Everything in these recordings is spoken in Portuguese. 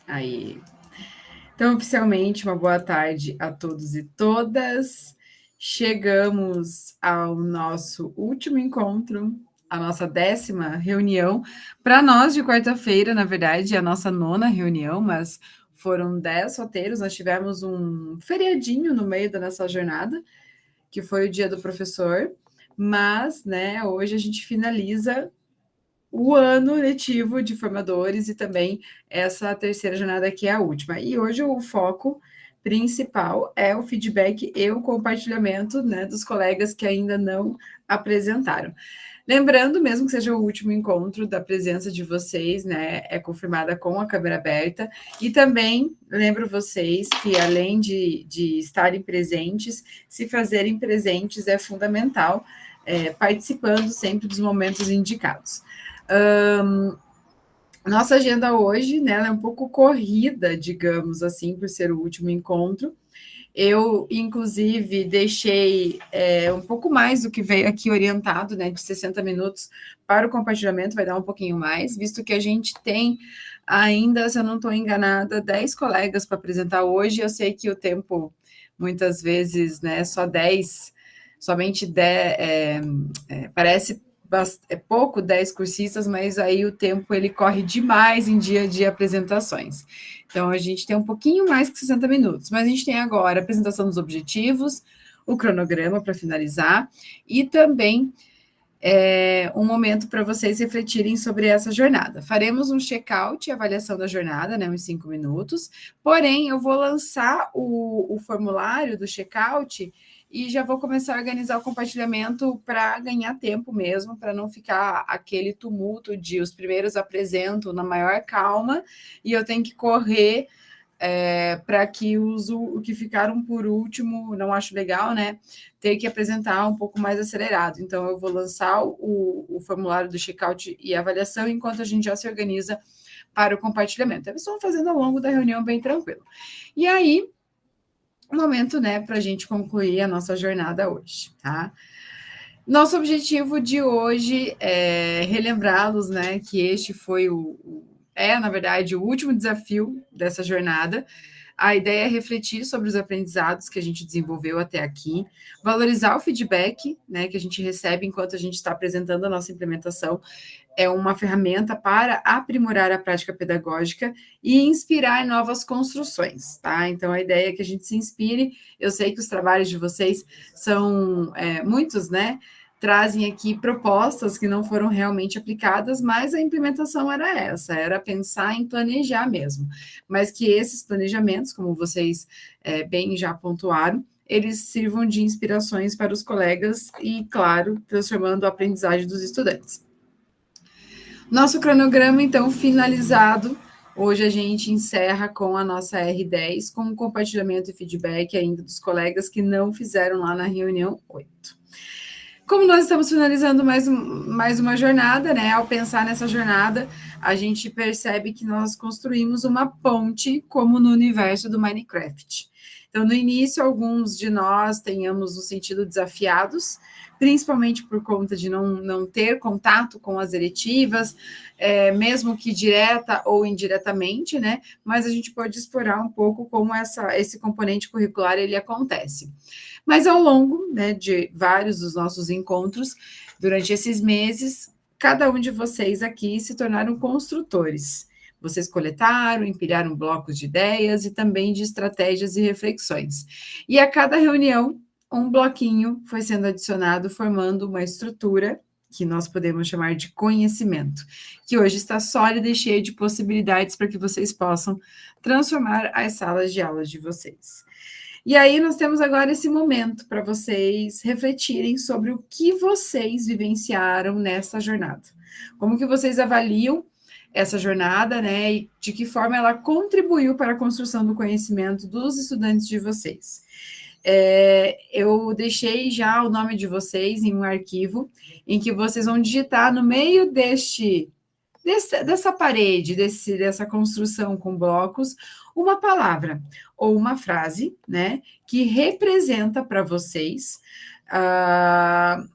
Aí. Então, oficialmente, uma boa tarde a todos e todas. Chegamos ao nosso último encontro, a nossa 10ª reunião. Para nós, de quarta-feira, na verdade, é a nossa 9ª reunião, mas foram 10 roteiros. Nós tivemos um feriadinho no meio da nossa jornada, que foi o Dia do Professor, mas, né, hoje a gente finaliza o ano letivo de formadores e também essa terceira jornada que é a última. E hoje o foco principal é o feedback e o compartilhamento, né, dos colegas que ainda não apresentaram. Lembrando, mesmo que seja o último encontro, da presença de vocês, né, é confirmada com a câmera aberta, e também lembro vocês que, além de estarem presentes, se fazerem presentes é fundamental, participando sempre dos momentos indicados. Nossa agenda hoje, né, ela é um pouco corrida, digamos assim, por ser o último encontro. Eu, inclusive, deixei um pouco mais do que veio aqui orientado, né, de 60 minutos para o compartilhamento, vai dar um pouquinho mais, visto que a gente tem ainda, se eu não estou enganada, 10 colegas para apresentar hoje. Eu sei que o tempo, muitas vezes, né, só 10, somente 10, parece pouco 10 cursistas, mas aí o tempo ele corre demais em dia de apresentações. Então, a gente tem um pouquinho mais que 60 minutos, mas a gente tem agora a apresentação dos objetivos, o cronograma para finalizar, e também um momento para vocês refletirem sobre essa jornada. Faremos um check-out e avaliação da jornada, né, uns 5 minutos, porém, eu vou lançar o formulário do check-out e já vou começar a organizar o compartilhamento para ganhar tempo mesmo, para não ficar aquele tumulto de os primeiros apresentam na maior calma e eu tenho que correr para que o que ficaram por último, não acho legal, né? Ter que apresentar um pouco mais acelerado. Então, eu vou lançar o formulário do checkout e avaliação enquanto a gente já se organiza para o compartilhamento. Eles estão fazendo ao longo da reunião bem tranquilo. E aí, momento, né, para a gente concluir a nossa jornada hoje, tá? Nosso objetivo de hoje é relembrá-los, né, que este foi na verdade, o último desafio dessa jornada. A ideia é refletir sobre os aprendizados que a gente desenvolveu até aqui, valorizar o feedback, né, que a gente recebe enquanto a gente está apresentando a nossa implementação. É uma ferramenta para aprimorar a prática pedagógica e inspirar novas construções, tá? Então, a ideia é que a gente se inspire. Eu sei que os trabalhos de vocês são muitos, né? Trazem aqui propostas que não foram realmente aplicadas, mas a implementação era essa, era pensar em planejar mesmo. Mas que esses planejamentos, como vocês bem já pontuaram, eles sirvam de inspirações para os colegas e, claro, transformando a aprendizagem dos estudantes. Nosso cronograma, então, finalizado. Hoje a gente encerra com a nossa R10, com o compartilhamento e feedback ainda dos colegas que não fizeram lá na reunião 8. Como nós estamos finalizando mais uma jornada, né? Ao pensar nessa jornada, a gente percebe que nós construímos uma ponte como no universo do Minecraft. Então, no início, alguns de nós tenhamos no sentido desafiados, principalmente por conta de não ter contato com as eletivas, mesmo que direta ou indiretamente, né? Mas a gente pode explorar um pouco como esse componente curricular ele acontece. Mas ao longo, né, de vários dos nossos encontros, durante esses meses, cada um de vocês aqui se tornaram construtores. Vocês coletaram, empilharam blocos de ideias e também de estratégias e reflexões. E a cada reunião, um bloquinho foi sendo adicionado, formando uma estrutura que nós podemos chamar de conhecimento, que hoje está sólida e cheia de possibilidades para que vocês possam transformar as salas de aulas de vocês. E aí nós temos agora esse momento para vocês refletirem sobre o que vocês vivenciaram nessa jornada. Como que vocês avaliam essa jornada, né? E de que forma ela contribuiu para a construção do conhecimento dos estudantes de vocês. Eu deixei já o nome de vocês em um arquivo em que vocês vão digitar no meio dessa parede, dessa construção com blocos, uma palavra ou uma frase, né, que representa para vocês a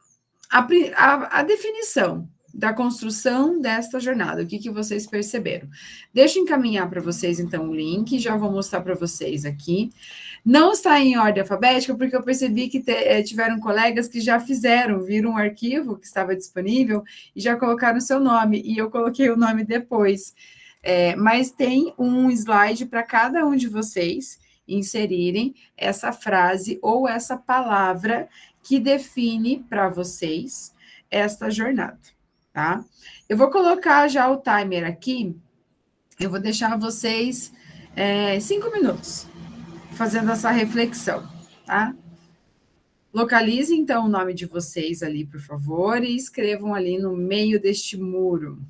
definição da construção desta jornada. O que, que vocês perceberam? Deixa eu encaminhar para vocês, então, o link, já vou mostrar para vocês aqui. Não está em ordem alfabética, porque eu percebi que tiveram colegas que já fizeram, viram um arquivo que estava disponível e já colocaram o seu nome, e eu coloquei o nome depois. Mas tem um slide para cada um de vocês inserirem essa frase ou essa palavra que define para vocês esta jornada, tá? Eu vou colocar já o timer aqui, eu vou deixar vocês 5 minutos fazendo essa reflexão, tá? Localize, então, o nome de vocês ali, por favor, e escrevam ali no meio deste muro.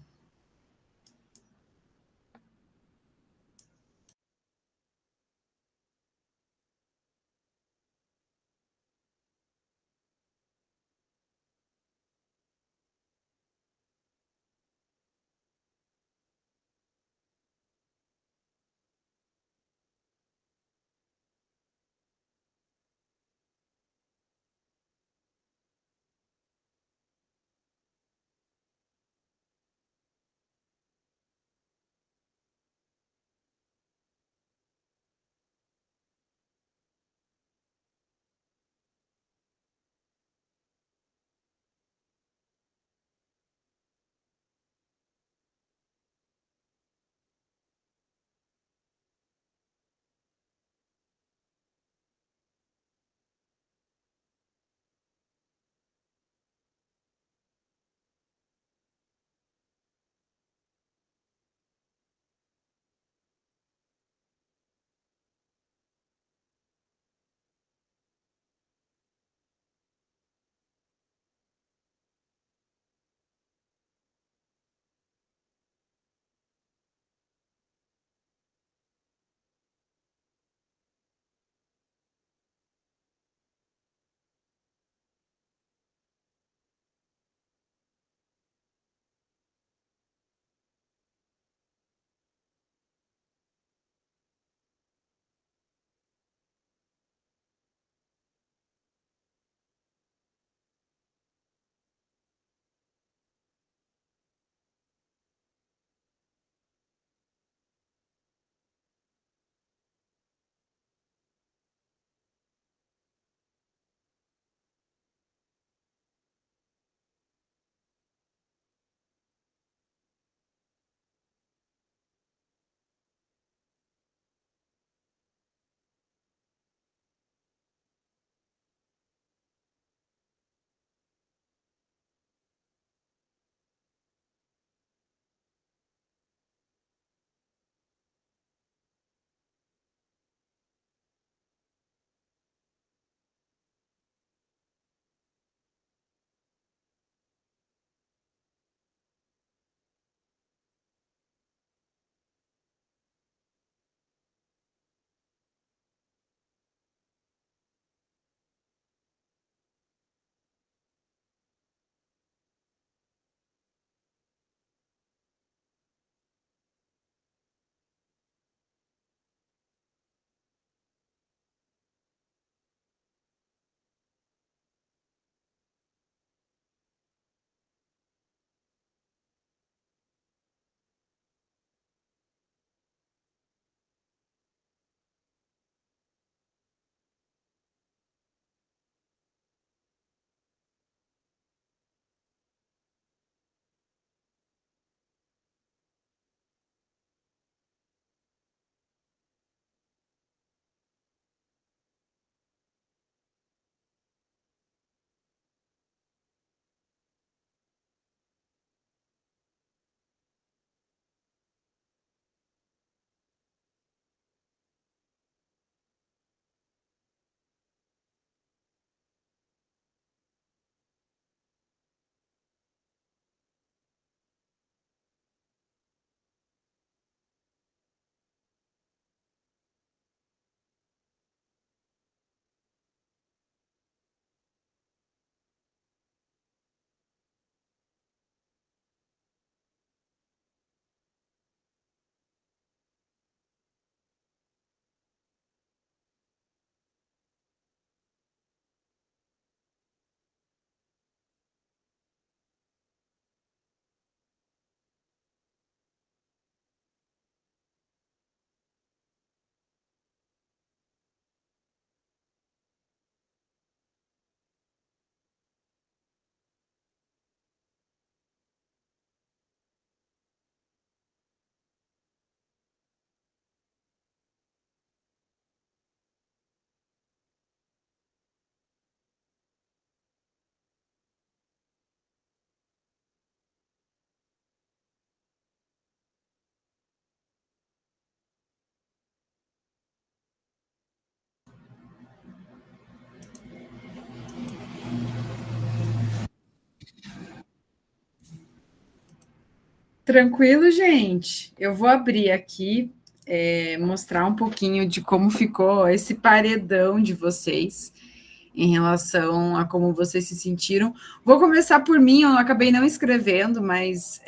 Tranquilo, gente? Eu vou abrir aqui, mostrar um pouquinho de como ficou esse paredão de vocês em relação a como vocês se sentiram. Vou começar por mim, eu acabei não escrevendo, mas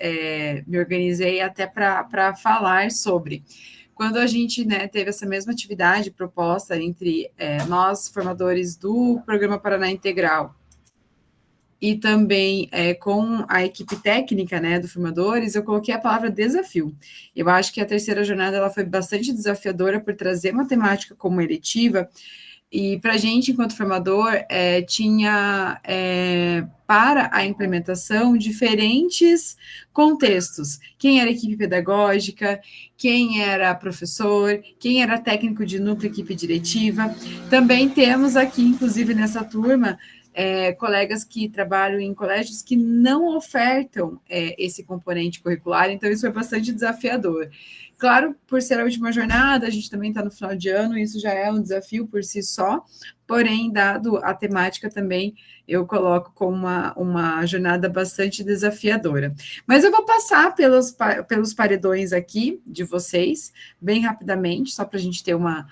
me organizei até para falar sobre. Quando a gente, né, teve essa mesma atividade proposta entre nós, formadores do Programa Paraná Integral, e também com a equipe técnica, né, do Formadores, eu coloquei a palavra desafio. Eu acho que a terceira jornada ela foi bastante desafiadora por trazer matemática como eletiva, e para a gente, enquanto formador, tinha para a implementação diferentes contextos. Quem era equipe pedagógica, quem era professor, quem era técnico de núcleo, equipe diretiva. Também temos aqui, inclusive nessa turma, colegas que trabalham em colégios que não ofertam esse componente curricular, então isso é bastante desafiador. Claro, por ser a última jornada, a gente também está no final de ano, isso já é um desafio por si só, porém, dado a temática também, eu coloco como uma jornada bastante desafiadora. Mas eu vou passar pelos paredões aqui de vocês, bem rapidamente, só para a gente ter uma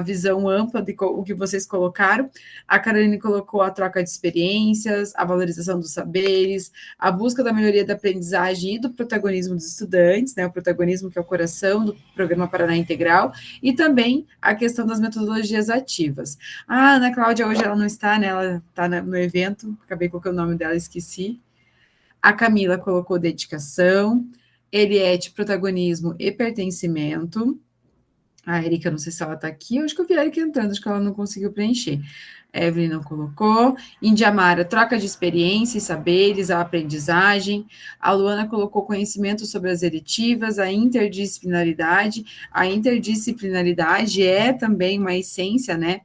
visão ampla de o que vocês colocaram. A Caroline colocou a troca de experiências, a valorização dos saberes, a busca da melhoria da aprendizagem e do protagonismo dos estudantes, né, o protagonismo que é o coração do Programa Paraná Integral, e também a questão das metodologias ativas. A Ana Cláudia hoje ela não está, né, ela está no evento, acabei colocando o nome dela, esqueci. A Camila colocou dedicação, Eliette, protagonismo e pertencimento. A Erika, não sei se ela está aqui, eu acho que eu vi a Erika entrando, acho que ela não conseguiu preencher. Evelyn não colocou. Indiamara, troca de experiência e saberes, a aprendizagem. A Luana colocou conhecimento sobre as eletivas, a interdisciplinaridade. A interdisciplinaridade é também uma essência, né,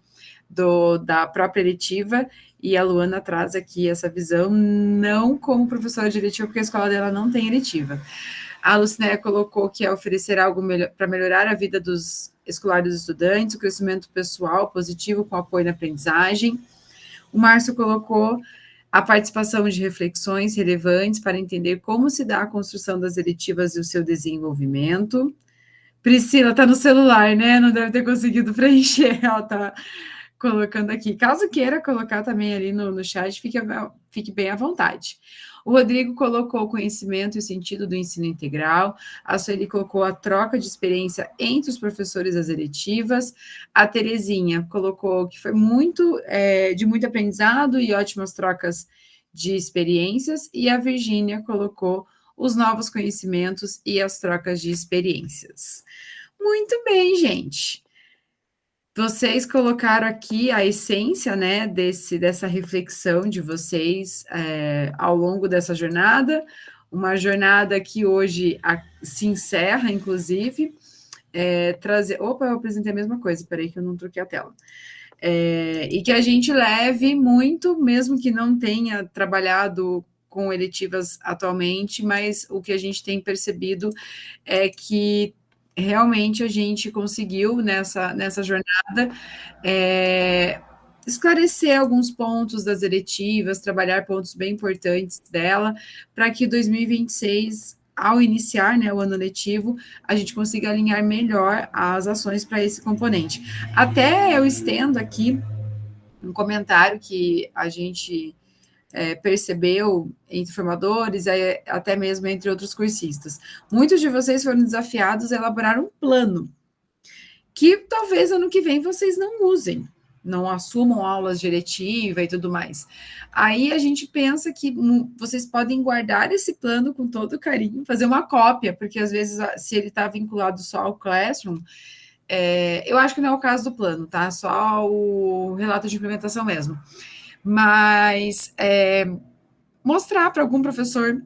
da própria eletiva, e a Luana traz aqui essa visão, não como professora de eletiva, porque a escola dela não tem eletiva. A Lucinéia colocou que é oferecer algo para melhorar a vida dos escolares dos estudantes, o crescimento pessoal positivo com apoio na aprendizagem. O Márcio colocou a participação de reflexões relevantes para entender como se dá a construção das eletivas e o seu desenvolvimento. Priscila está no celular, né? Não deve ter conseguido preencher, ela está colocando aqui. Caso queira colocar também ali no chat, fique bem à vontade. O Rodrigo colocou o conhecimento e o sentido do ensino integral. A Sueli colocou a troca de experiência entre os professores das eletivas. A Terezinha colocou que foi de muito aprendizado e ótimas trocas de experiências. E a Virgínia colocou os novos conhecimentos e as trocas de experiências. Muito bem, gente. Vocês colocaram aqui a essência, né, dessa reflexão de vocês ao longo dessa jornada, uma jornada que hoje se encerra, inclusive, trazer... Opa, eu apresentei a mesma coisa, peraí que eu não troquei a tela. E que a gente leve muito, mesmo que não tenha trabalhado com eletivas atualmente, mas o que a gente tem percebido é que realmente a gente conseguiu nessa jornada esclarecer alguns pontos das eletivas, trabalhar pontos bem importantes dela, para que 2026, ao iniciar, né, o ano letivo, a gente consiga alinhar melhor as ações para esse componente. Até eu estendo aqui um comentário que a gente percebeu entre formadores, até mesmo entre outros cursistas. Muitos de vocês foram desafiados a elaborar um plano, que talvez ano que vem vocês não usem, não assumam aulas diretiva e tudo mais. Aí a gente pensa que vocês podem guardar esse plano com todo carinho, fazer uma cópia, porque às vezes, se ele está vinculado só ao Classroom, eu acho que não é o caso do plano, tá? Só o relato de implementação mesmo. Mas mostrar para algum professor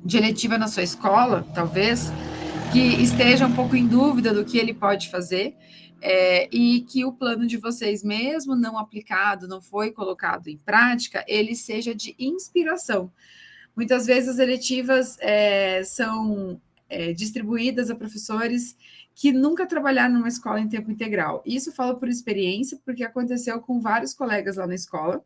de eletiva na sua escola, talvez, que esteja um pouco em dúvida do que ele pode fazer, e que o plano de vocês, mesmo não aplicado, não foi colocado em prática, ele seja de inspiração. Muitas vezes as eletivas são distribuídas a professores que nunca trabalharam numa escola em tempo integral. Isso eu falo por experiência, porque aconteceu com vários colegas lá na escola.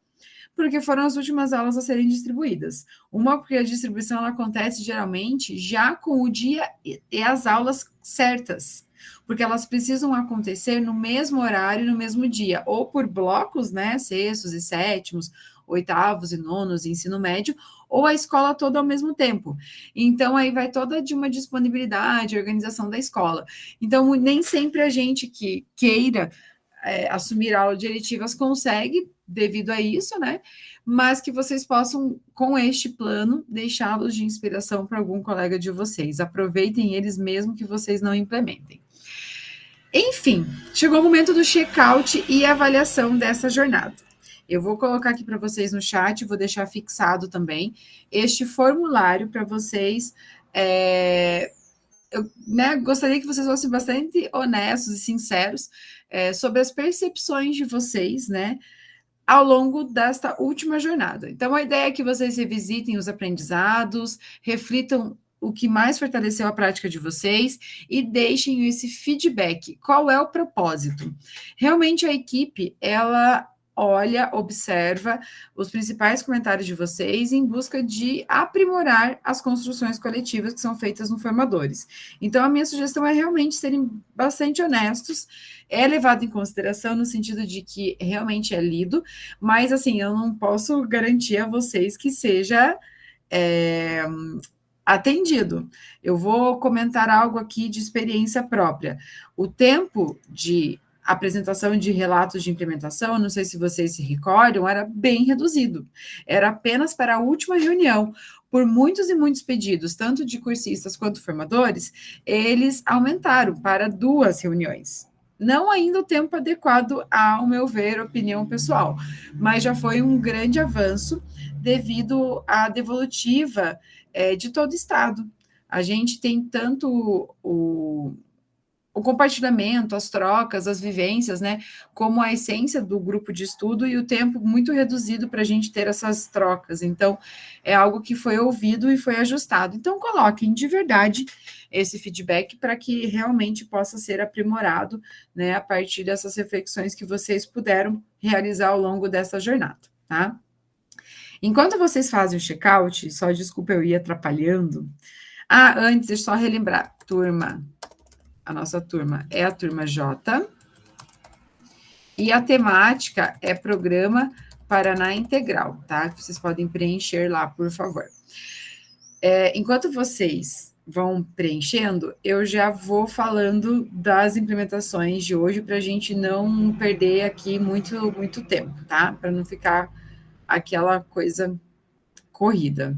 porque foram as últimas aulas a serem distribuídas. Uma, porque a distribuição ela acontece geralmente já com o dia e as aulas certas, porque elas precisam acontecer no mesmo horário, no mesmo dia, ou por blocos, né, sextos e sétimos, oitavos e nonos, ensino médio, ou a escola toda ao mesmo tempo. Então, aí vai toda de uma disponibilidade, organização da escola. Então, nem sempre a gente que queira assumir aulas diretivas consegue, devido a isso, né? Mas que vocês possam, com este plano, deixá-los de inspiração para algum colega de vocês. Aproveitem eles mesmo que vocês não implementem. Enfim, chegou o momento do check-out e avaliação dessa jornada. Eu vou colocar aqui para vocês no chat, vou deixar fixado também este formulário para vocês. Eu, né, gostaria que vocês fossem bastante honestos e sinceros sobre as percepções de vocês, né, ao longo desta última jornada. Então, a ideia é que vocês revisitem os aprendizados, reflitam o que mais fortaleceu a prática de vocês e deixem esse feedback. Qual é o propósito? Realmente, a equipe, ela olha, observa os principais comentários de vocês em busca de aprimorar as construções coletivas que são feitas no Formadores. Então, a minha sugestão é realmente serem bastante honestos, é levado em consideração no sentido de que realmente é lido, mas, assim, eu não posso garantir a vocês que seja atendido. Eu vou comentar algo aqui de experiência própria. O tempo de apresentação de relatos de implementação, não sei se vocês se recordam, era bem reduzido. Era apenas para a última reunião. Por muitos e muitos pedidos, tanto de cursistas quanto formadores, eles aumentaram para 2 reuniões. Não ainda o tempo adequado, ao meu ver, opinião pessoal, mas já foi um grande avanço devido à devolutiva de todo o Estado. A gente tem tanto o compartilhamento, as trocas, as vivências, né, como a essência do grupo de estudo e o tempo muito reduzido para a gente ter essas trocas. Então, é algo que foi ouvido e foi ajustado. Então, coloquem de verdade esse feedback para que realmente possa ser aprimorado, né, a partir dessas reflexões que vocês puderam realizar ao longo dessa jornada, tá? Enquanto vocês fazem o check-out, só desculpa eu ir atrapalhando. Antes, deixa eu só relembrar, turma. A nossa turma é a turma J, e a temática é Programa Paraná Integral, tá? Vocês podem preencher lá, por favor. Enquanto vocês vão preenchendo, eu já vou falando das implementações de hoje, para a gente não perder aqui muito tempo, tá? Para não ficar aquela coisa corrida.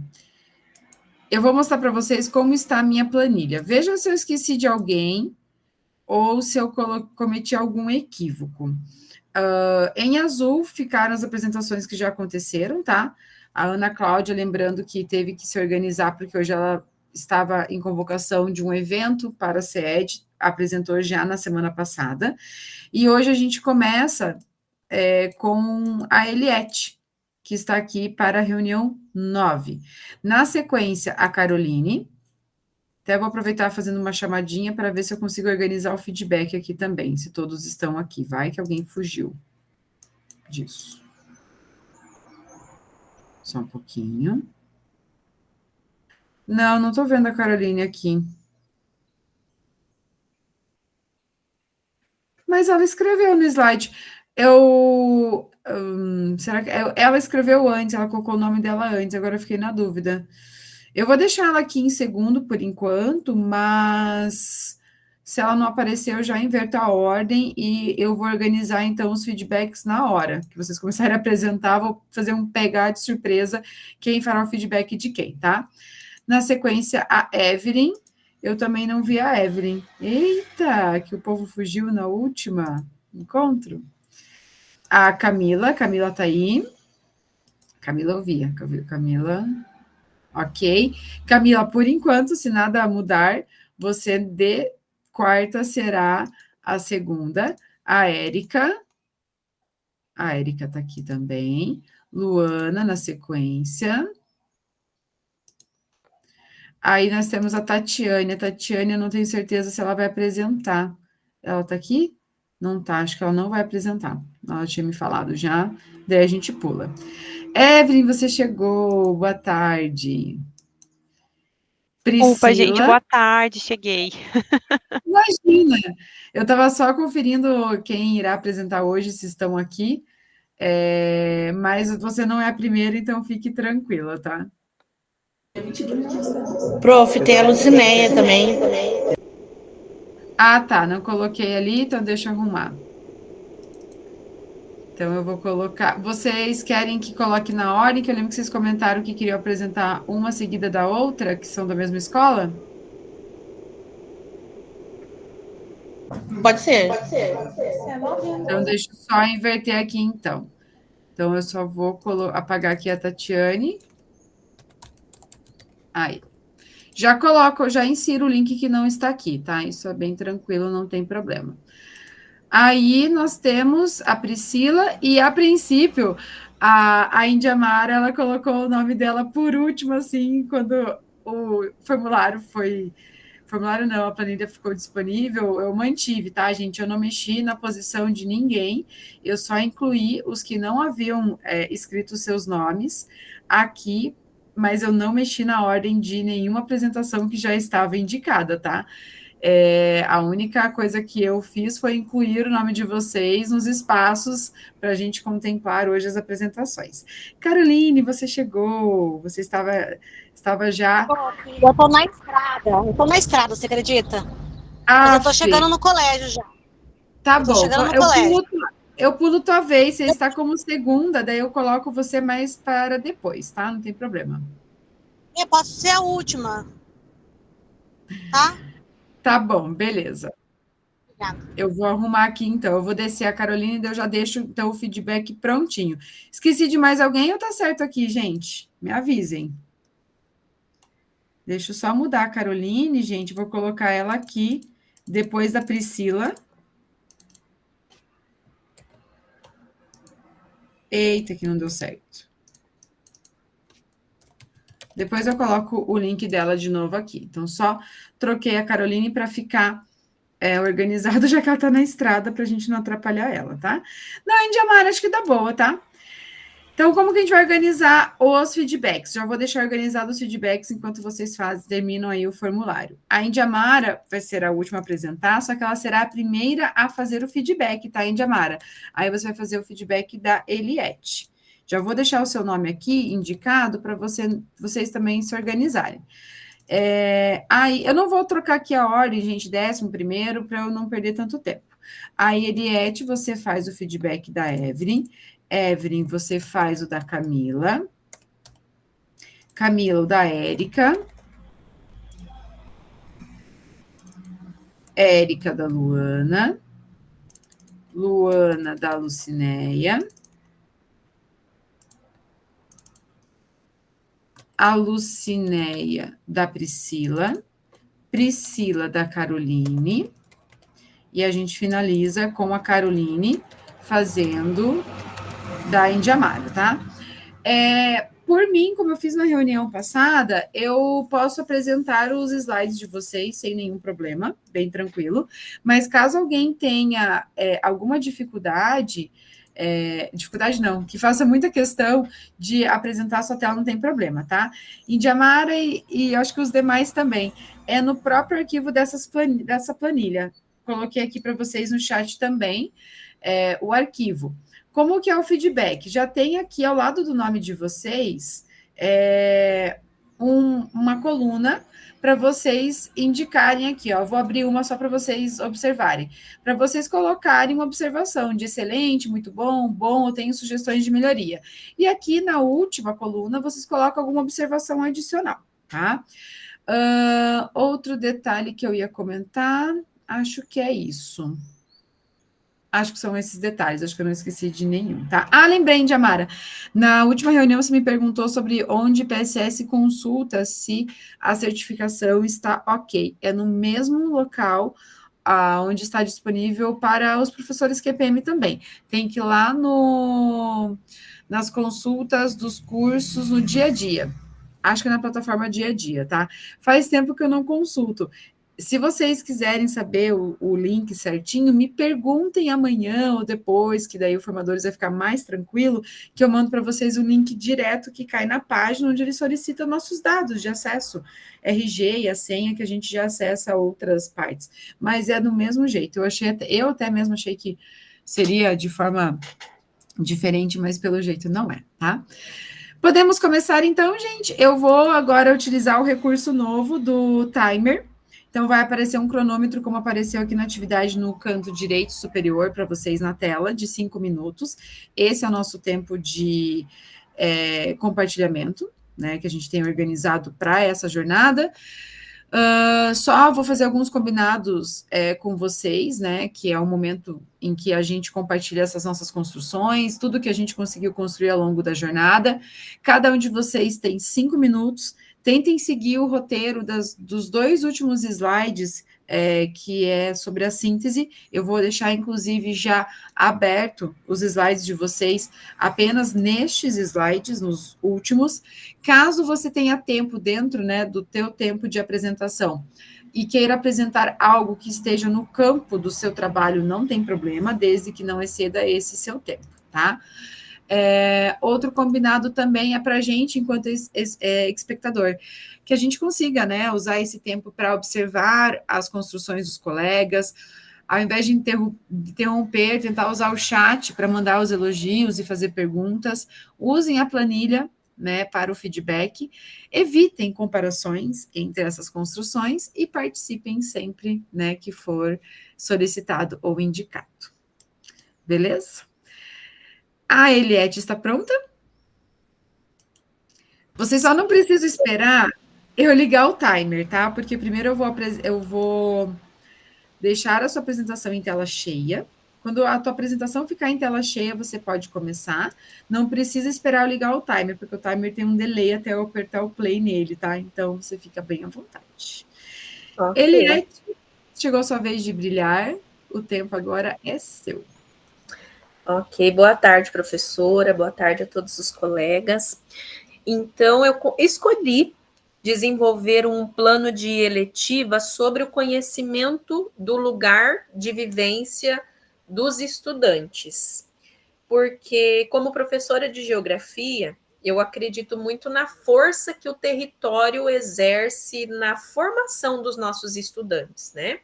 Eu vou mostrar para vocês como está a minha planilha. Veja se eu esqueci de alguém ou se eu cometi algum equívoco. Em azul ficaram as apresentações que já aconteceram, tá? A Ana Cláudia, lembrando que teve que se organizar, porque hoje ela estava em convocação de um evento para a CED, apresentou já na semana passada. E hoje a gente começa com a Eliette, que está aqui para a reunião 9. Na sequência, a Caroline. Até vou aproveitar fazendo uma chamadinha para ver se eu consigo organizar o feedback aqui também, se todos estão aqui. Vai que alguém fugiu disso. Só um pouquinho. Não estou vendo a Caroline aqui. Mas ela escreveu no slide. Será que ela escreveu antes? Ela colocou o nome dela antes, agora eu fiquei na dúvida. Eu vou deixar ela aqui em segundo por enquanto, mas se ela não aparecer, eu já inverto a ordem e eu vou organizar, então, os feedbacks na hora que vocês começarem a apresentar, vou fazer um pegar de surpresa quem fará o feedback de quem, tá? Na sequência, a Evelyn. Eu também não vi a Evelyn. Eita, que o povo fugiu na última encontro. A Camila tá aí. Camila eu via. Camila... Ok? Camila, por enquanto, se nada mudar, você de quarta será a segunda. A Érica está aqui também. Luana, na sequência. Aí nós temos a Tatiane. A Tatiane, eu não tenho certeza se ela vai apresentar. Ela está aqui? Não está, acho que ela não vai apresentar. Ela tinha me falado já, daí a gente pula. Evelyn, você chegou. Boa tarde. Opa, gente, Priscila. boa tarde, cheguei. Imagina, eu estava só conferindo quem irá apresentar hoje, se estão aqui, mas você não é a primeira, então fique tranquila, tá? Prof, tem a Lucinéia também. Ah, tá, não coloquei ali, então deixa eu arrumar. Então eu vou colocar. Vocês querem que coloque na ordem? Que eu lembro que vocês comentaram que queriam apresentar uma seguida da outra, que são da mesma escola? Pode ser. Então deixa eu só inverter aqui então. Então eu só vou apagar aqui a Tatiane. Aí. Já insiro o link que não está aqui, tá? Isso é bem tranquilo, não tem problema. Aí nós temos a Priscila e, a princípio, a Indiamara, ela colocou o nome dela por último, assim, quando o formulário foi... Formulário não, a planilha ficou disponível, eu mantive, tá, gente? Eu não mexi na posição de ninguém, eu só incluí os que não haviam escrito seus nomes aqui, mas eu não mexi na ordem de nenhuma apresentação que já estava indicada, tá? A única coisa que eu fiz foi incluir o nome de vocês nos espaços para a gente contemplar hoje as apresentações. Caroline, você chegou, você estava já. Eu tô na estrada, você acredita? Mas eu tô Aff, chegando no colégio já. tá Eu tô bom, chegando no colégio. eu pulo tua vez, você está como segunda, daí eu coloco você mais para depois, tá? Não tem problema. Eu posso ser a última, tá? Tá bom, beleza. Obrigada. Eu vou arrumar aqui então. Eu vou descer a Carolina e eu já deixo então o feedback prontinho. Esqueci de mais alguém ou tá certo aqui, gente? Me avisem. Deixa eu só mudar a Caroline, gente. Vou colocar ela aqui depois da Priscila. Eita, que não deu certo. Depois eu coloco o link dela de novo aqui. Então, só troquei a Caroline para ficar organizado, já que ela tá na estrada, para a gente não atrapalhar ela, tá? Não, Indiamara, acho que dá boa, tá? Então, como que a gente vai organizar os feedbacks? Já vou deixar organizados os feedbacks enquanto vocês terminam aí o formulário. A Indiamara vai ser a última a apresentar, só que ela será a primeira a fazer o feedback, tá, Indiamara? Aí você vai fazer o feedback da Eliette. Já vou deixar o seu nome aqui indicado para vocês também se organizarem. Aí, eu não vou trocar aqui a ordem, gente, 11º, para eu não perder tanto tempo. Aí, Eliette, você faz o feedback da Evelyn. Evelyn, você faz o da Camila. Camila, o da Érica. Érica, da Luana. Luana, da Lucinéia. A Lucinéia, da Priscila. Priscila, da Caroline. E a gente finaliza com a Caroline fazendo da Indiamara, tá? Por mim, como eu fiz na reunião passada, eu posso apresentar os slides de vocês sem nenhum problema, bem tranquilo. Mas caso alguém tenha alguma dificuldade, dificuldade não, que faça muita questão de apresentar sua tela, não tem problema, tá? Indiamara e acho que os demais também. É no próprio arquivo dessa planilha. Coloquei aqui para vocês no chat também o arquivo. Como que é o feedback? Já tem aqui ao lado do nome de vocês uma coluna para vocês indicarem aqui, ó. Vou abrir uma só para vocês observarem. Para vocês colocarem uma observação de excelente, muito bom, bom, eu tenho sugestões de melhoria. E aqui na última coluna, vocês colocam alguma observação adicional, tá? Outro detalhe que eu ia comentar, acho que é isso. Acho que são esses detalhes, acho que eu não esqueci de nenhum, tá? Ah, lembrei, Indiamara. Na última reunião, você me perguntou sobre onde PSS consulta se a certificação está ok. É no mesmo local onde está disponível para os professores QPM também. Tem que ir lá nas consultas dos cursos no dia a dia. Acho que é na plataforma dia a dia, tá? Faz tempo que eu não consulto. se vocês quiserem saber o link certinho, me perguntem amanhã ou depois, que daí o Formadores vai ficar mais tranquilo, que eu mando para vocês o link direto que cai na página onde ele solicita nossos dados de acesso, RG e a senha, que a gente já acessa outras partes. Mas é do mesmo jeito. Eu até mesmo achei que seria de forma diferente, mas pelo jeito não é, tá? Podemos começar então, gente. Eu vou agora utilizar o recurso novo do timer. Então, vai aparecer um cronômetro, como apareceu aqui na atividade no canto direito superior para vocês na tela, de 5 minutos. Esse é o nosso tempo de compartilhamento, né, que a gente tem organizado para essa jornada. Só vou fazer alguns combinados com vocês, né, que é o momento em que a gente compartilha essas nossas construções, tudo que a gente conseguiu construir ao longo da jornada. Cada um de vocês tem 5 minutos. Tentem seguir o roteiro dos 2 últimos slides, que é sobre a síntese. Eu vou deixar, inclusive, já aberto os slides de vocês apenas nestes slides, nos últimos. Caso você tenha tempo dentro, né, do teu tempo de apresentação e queira apresentar algo que esteja no campo do seu trabalho, não tem problema, desde que não exceda esse seu tempo, tá? Outro combinado também é para a gente, enquanto espectador, que a gente consiga, né, usar esse tempo para observar as construções dos colegas, ao invés de interromper, tentar usar o chat para mandar os elogios e fazer perguntas, usem a planilha, né, para o feedback, evitem comparações entre essas construções e participem sempre, né, que for solicitado ou indicado. Beleza? A Eliette está pronta? Você só não precisa esperar eu ligar o timer, tá? Porque primeiro eu vou deixar a sua apresentação em tela cheia. Quando a tua apresentação ficar em tela cheia, você pode começar. Não precisa esperar eu ligar o timer, porque o timer tem um delay até eu apertar o play nele, tá? Então, você fica bem à vontade. Okay. Eliette, chegou a sua vez de brilhar. O tempo agora é seu. Ok, boa tarde, professora, boa tarde a todos os colegas. Então, eu escolhi desenvolver um plano de eletiva sobre o conhecimento do lugar de vivência dos estudantes. Porque, como professora de geografia, eu acredito muito na força que o território exerce na formação dos nossos estudantes, né?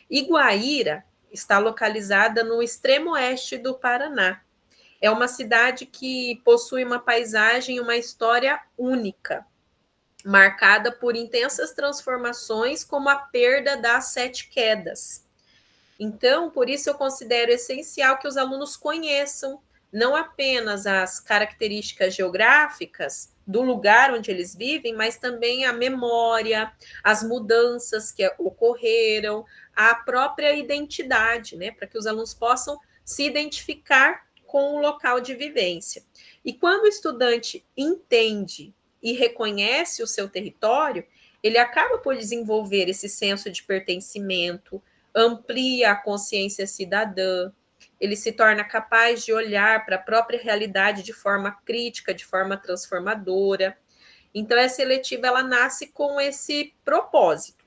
Iguaíra está localizada no extremo oeste do Paraná. É uma cidade que possui uma paisagem e uma história única, marcada por intensas transformações, como a perda das 7 quedas. Então, por isso eu considero essencial que os alunos conheçam não apenas as características geográficas do lugar onde eles vivem, mas também a memória, as mudanças que ocorreram, a própria identidade, né, para que os alunos possam se identificar com o local de vivência. E quando o estudante entende e reconhece o seu território, ele acaba por desenvolver esse senso de pertencimento, amplia a consciência cidadã, ele se torna capaz de olhar para a própria realidade de forma crítica, de forma transformadora. Então, essa eletiva, ela nasce com esse propósito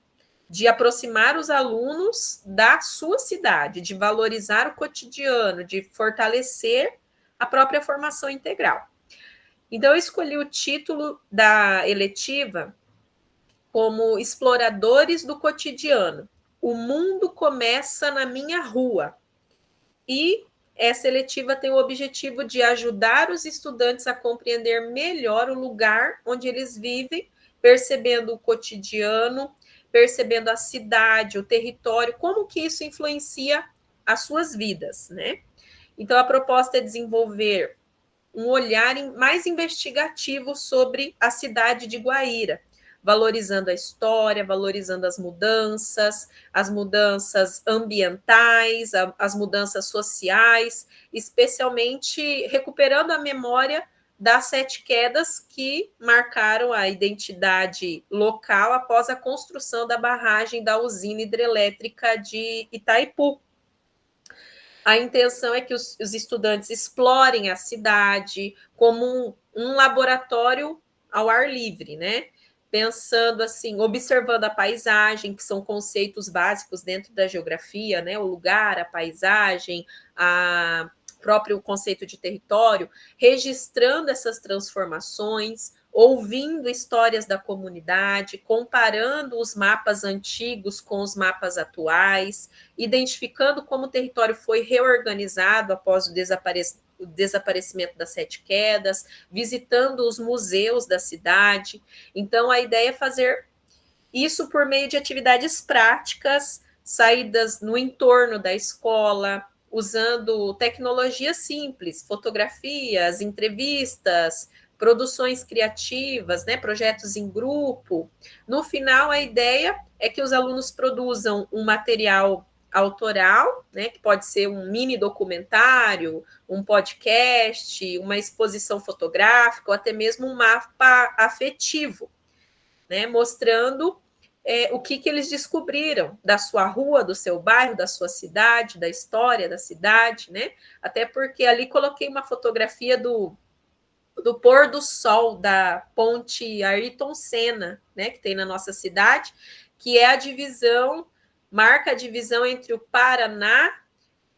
de aproximar os alunos da sua cidade, de valorizar o cotidiano, de fortalecer a própria formação integral. Então, eu escolhi o título da eletiva como Exploradores do Cotidiano. O mundo começa na minha rua. E essa eletiva tem o objetivo de ajudar os estudantes a compreender melhor o lugar onde eles vivem, percebendo o cotidiano, percebendo a cidade, o território, como que isso influencia as suas vidas, né? Então, a proposta é desenvolver um olhar mais investigativo sobre a cidade de Iguaíra, valorizando a história, valorizando as mudanças ambientais, as mudanças sociais, especialmente recuperando a memória das 7 quedas que marcaram a identidade local após a construção da barragem da usina hidrelétrica de Itaipu. A intenção é que os estudantes explorem a cidade como um laboratório ao ar livre, né? pensando assim, observando a paisagem, que são conceitos básicos dentro da geografia, né? O lugar, a paisagem, a próprio conceito de território, registrando essas transformações, ouvindo histórias da comunidade, comparando os mapas antigos com os mapas atuais, identificando como o território foi reorganizado após o desaparecimento das Sete Quedas, visitando os museus da cidade. Então, a ideia é fazer isso por meio de atividades práticas, saídas no entorno da escola, usando tecnologias simples, fotografias, entrevistas, produções criativas, né, projetos em grupo. No final, a ideia é que os alunos produzam um material autoral, né, que pode ser um mini documentário, um podcast, uma exposição fotográfica, ou até mesmo um mapa afetivo, né, mostrando o que eles descobriram da sua rua, do seu bairro, da sua cidade, da história da cidade, né? Até porque ali coloquei uma fotografia do pôr do sol da ponte Ayrton Senna, né, que tem na nossa cidade, que é a divisão, marca a divisão entre o Paraná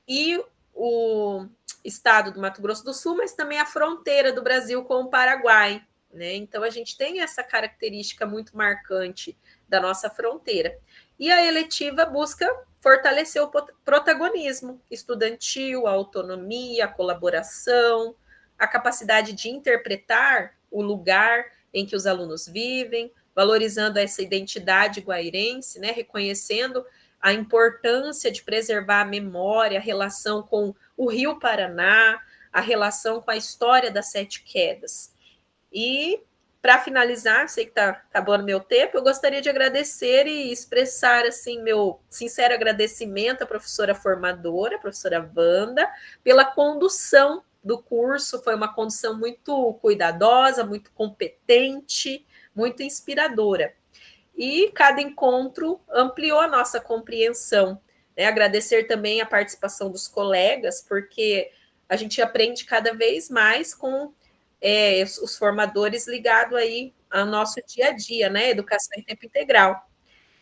e o estado do Mato Grosso do Sul, mas também a fronteira do Brasil com o Paraguai, né? Então a gente tem essa característica muito marcante da nossa fronteira. E a eletiva busca fortalecer o protagonismo estudantil, a autonomia, a colaboração, a capacidade de interpretar o lugar em que os alunos vivem, valorizando essa identidade guairense, né, reconhecendo a importância de preservar a memória, a relação com o Rio Paraná, a relação com a história das Sete Quedas. E, para finalizar, sei que está acabando meu tempo, eu gostaria de agradecer e expressar assim, meu sincero agradecimento à professora formadora, a professora Wanda, pela condução do curso. Foi uma condução muito cuidadosa, muito competente, muito inspiradora. E cada encontro ampliou a nossa compreensão, né? Agradecer também a participação dos colegas, porque a gente aprende cada vez mais com os formadores ligados aí ao nosso dia a dia, né? Educação em tempo integral.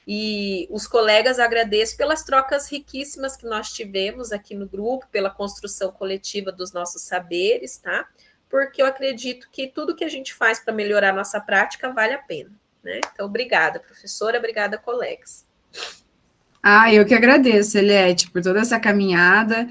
E os colegas agradeço pelas trocas riquíssimas que nós tivemos aqui no grupo, pela construção coletiva dos nossos saberes, tá? Porque eu acredito que tudo que a gente faz para melhorar a nossa prática vale a pena, né? Então, obrigada, professora, obrigada, colegas. Eu que agradeço, Eliette, por toda essa caminhada,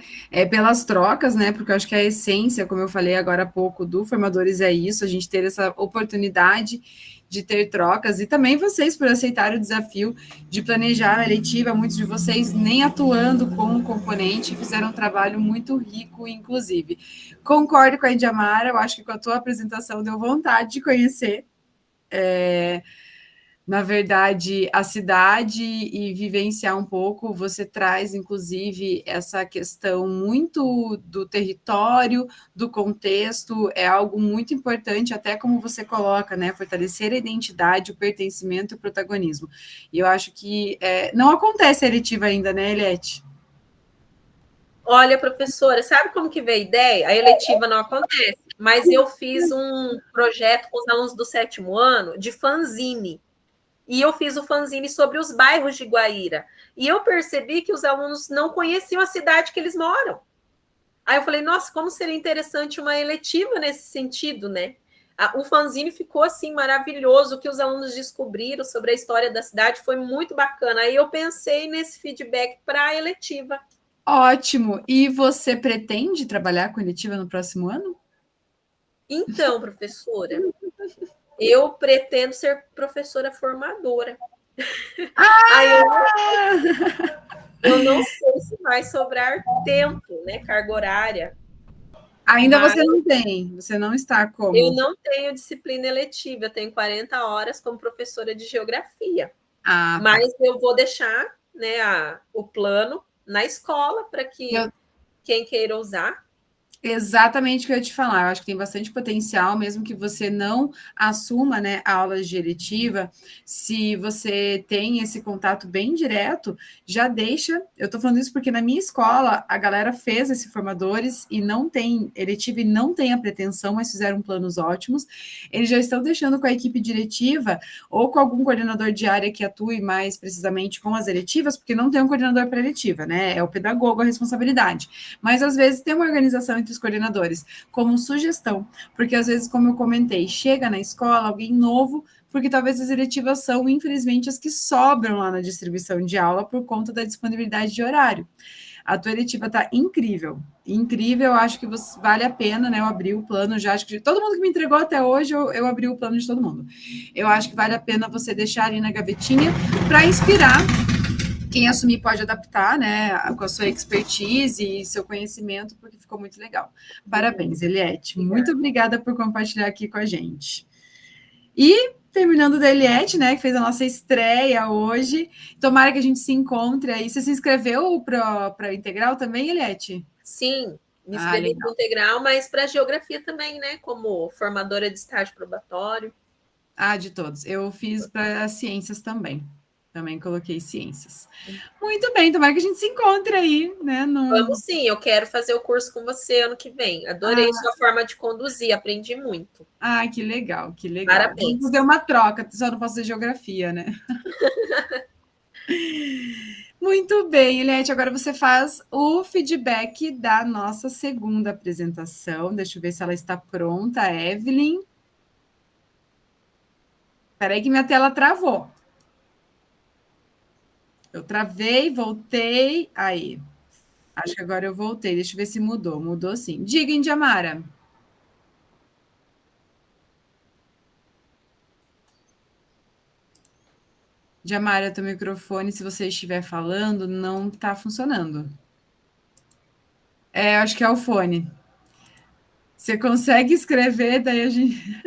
pelas trocas, né? Porque eu acho que a essência, como eu falei agora há pouco, do Formadores é isso, a gente ter essa oportunidade de ter trocas, e também vocês por aceitar o desafio de planejar a eletiva, muitos de vocês nem atuando com o componente, fizeram um trabalho muito rico, inclusive. Concordo com a Indiamara, eu acho que com a tua apresentação deu vontade de conhecer, na verdade, a cidade e vivenciar um pouco. Você traz, inclusive, essa questão muito do território, do contexto, é algo muito importante, até como você coloca, né? Fortalecer a identidade, o pertencimento e o protagonismo. E eu acho que não acontece a eletiva ainda, né, Eliette? Olha, professora, sabe como que veio a ideia? A eletiva não acontece, mas eu fiz um projeto com os alunos do 7º ano de fanzine. E eu fiz o fanzine sobre os bairros de Guaíra. E eu percebi que os alunos não conheciam a cidade que eles moram. Aí eu falei, nossa, como seria interessante uma eletiva nesse sentido, né? O fanzine ficou assim maravilhoso, o que os alunos descobriram sobre a história da cidade foi muito bacana. Aí eu pensei nesse feedback para a eletiva. Ótimo! E você pretende trabalhar com eletiva no próximo ano? Então, professora, eu pretendo ser professora formadora. Eu não sei se vai sobrar tempo, né? Carga horária. Ainda você não tem, você não está como? Eu não tenho disciplina eletiva, eu tenho 40 horas como professora de geografia. Mas eu vou deixar, né, o plano na escola para que quem queira usar. Exatamente o que eu ia te falar. Eu acho que tem bastante potencial, mesmo que você não assuma, né, aulas de eletiva. Se você tem esse contato bem direto, já deixa. Eu estou falando isso porque na minha escola a galera fez esse formadores e não tem eletiva e não tem a pretensão, mas fizeram planos ótimos. Eles já estão deixando com a equipe diretiva ou com algum coordenador de área que atue mais precisamente com as eletivas, porque não tem um coordenador para eletiva, né? É o pedagogo a responsabilidade. Mas às vezes tem uma organização entre os coordenadores, como sugestão, porque às vezes, como eu comentei, chega na escola alguém novo, porque talvez as eletivas são, infelizmente, as que sobram lá na distribuição de aula por conta da disponibilidade de horário. A tua eletiva está incrível, incrível, acho que vale a pena, né, eu abri o plano já, acho que todo mundo que me entregou até hoje, eu abri o plano de todo mundo. Eu acho que vale a pena você deixar ali na gavetinha para inspirar. Quem assumir pode adaptar, né, com a sua expertise e seu conhecimento, porque ficou muito legal. Parabéns, Eliette. Muito obrigada por compartilhar aqui com a gente. E terminando da Eliette, né, que fez a nossa estreia hoje. Tomara que a gente se encontre aí. Você se inscreveu para a Integral também, Eliette? Sim, me inscrevi para o Integral, mas para Geografia também, né, como formadora de estágio probatório. De todos. Eu fiz para Ciências também. Também coloquei ciências. Muito bem, tomara que a gente se encontre aí, né? Vamos sim, eu quero fazer o curso com você ano que vem. Adorei sua forma de conduzir, aprendi muito. Que legal, que legal. Parabéns. Vamos fazer uma troca, só não posso fazer geografia, né? Muito bem, Eliette, agora você faz o feedback da nossa segunda apresentação. Deixa eu ver se ela está pronta, Evelyn. Espera aí que minha tela travou. Eu travei, voltei. Aí. Acho que agora eu voltei. Deixa eu ver se mudou. Mudou sim. Diga, Indiamara. Indiamara, teu microfone, se você estiver falando, não está funcionando. Acho que é o fone. Você consegue escrever, daí a gente...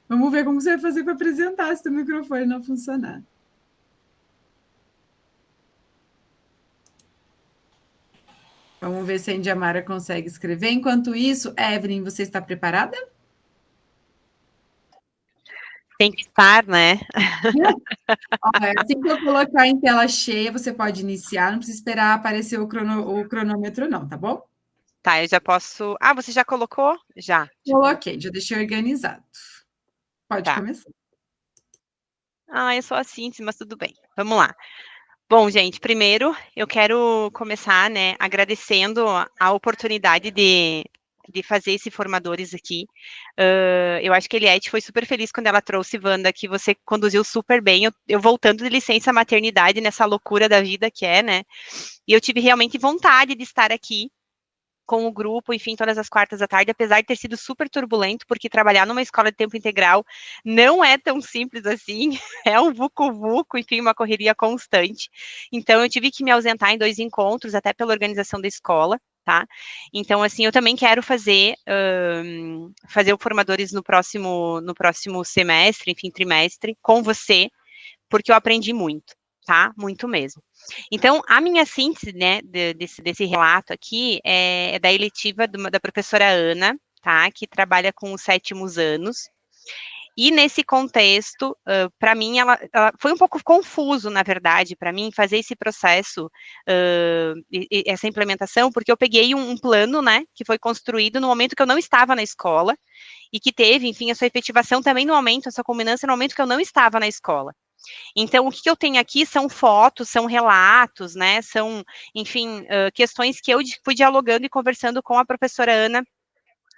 Vamos ver como você vai fazer para apresentar se teu microfone não funcionar. Vamos ver se a Indiamara consegue escrever. Enquanto isso, Evelyn, você está preparada? Tem que estar, né? Assim que eu colocar em tela cheia, você pode iniciar, não precisa esperar aparecer o cronômetro não, tá bom? Tá, eu já posso... você já colocou? Já. Coloquei, já deixei organizado. Pode começar. Eu sou assim, mas tudo bem. Vamos lá. Bom, gente, primeiro eu quero começar, né, agradecendo a oportunidade de fazer esse formadores aqui. Eu acho que a Eliette foi super feliz quando ela trouxe, Wanda, que você conduziu super bem. Eu voltando de licença maternidade nessa loucura da vida que é, né? E eu tive realmente vontade de estar aqui com o grupo, enfim, todas as quartas da tarde, apesar de ter sido super turbulento, porque trabalhar numa escola de tempo integral não é tão simples assim, é um vucu-vucu, enfim, uma correria constante. Então, eu tive que me ausentar em 2 encontros, até pela organização da escola, tá? Então, assim, eu também quero fazer o formadores no próximo semestre, enfim, trimestre, com você, porque eu aprendi muito, tá? Muito mesmo. Então, a minha síntese, né, desse relato aqui é da eletiva da professora Ana, tá? Que trabalha com os 7º anos. E nesse contexto, para mim, ela foi um pouco confuso, na verdade, para mim, fazer esse processo, essa implementação, porque eu peguei um plano, né, que foi construído no momento que eu não estava na escola, e que teve, enfim, a sua efetivação também no momento, a sua culminância no momento que eu não estava na escola. Então, o que eu tenho aqui são fotos, são relatos, né, são, enfim, questões que eu fui dialogando e conversando com a professora Ana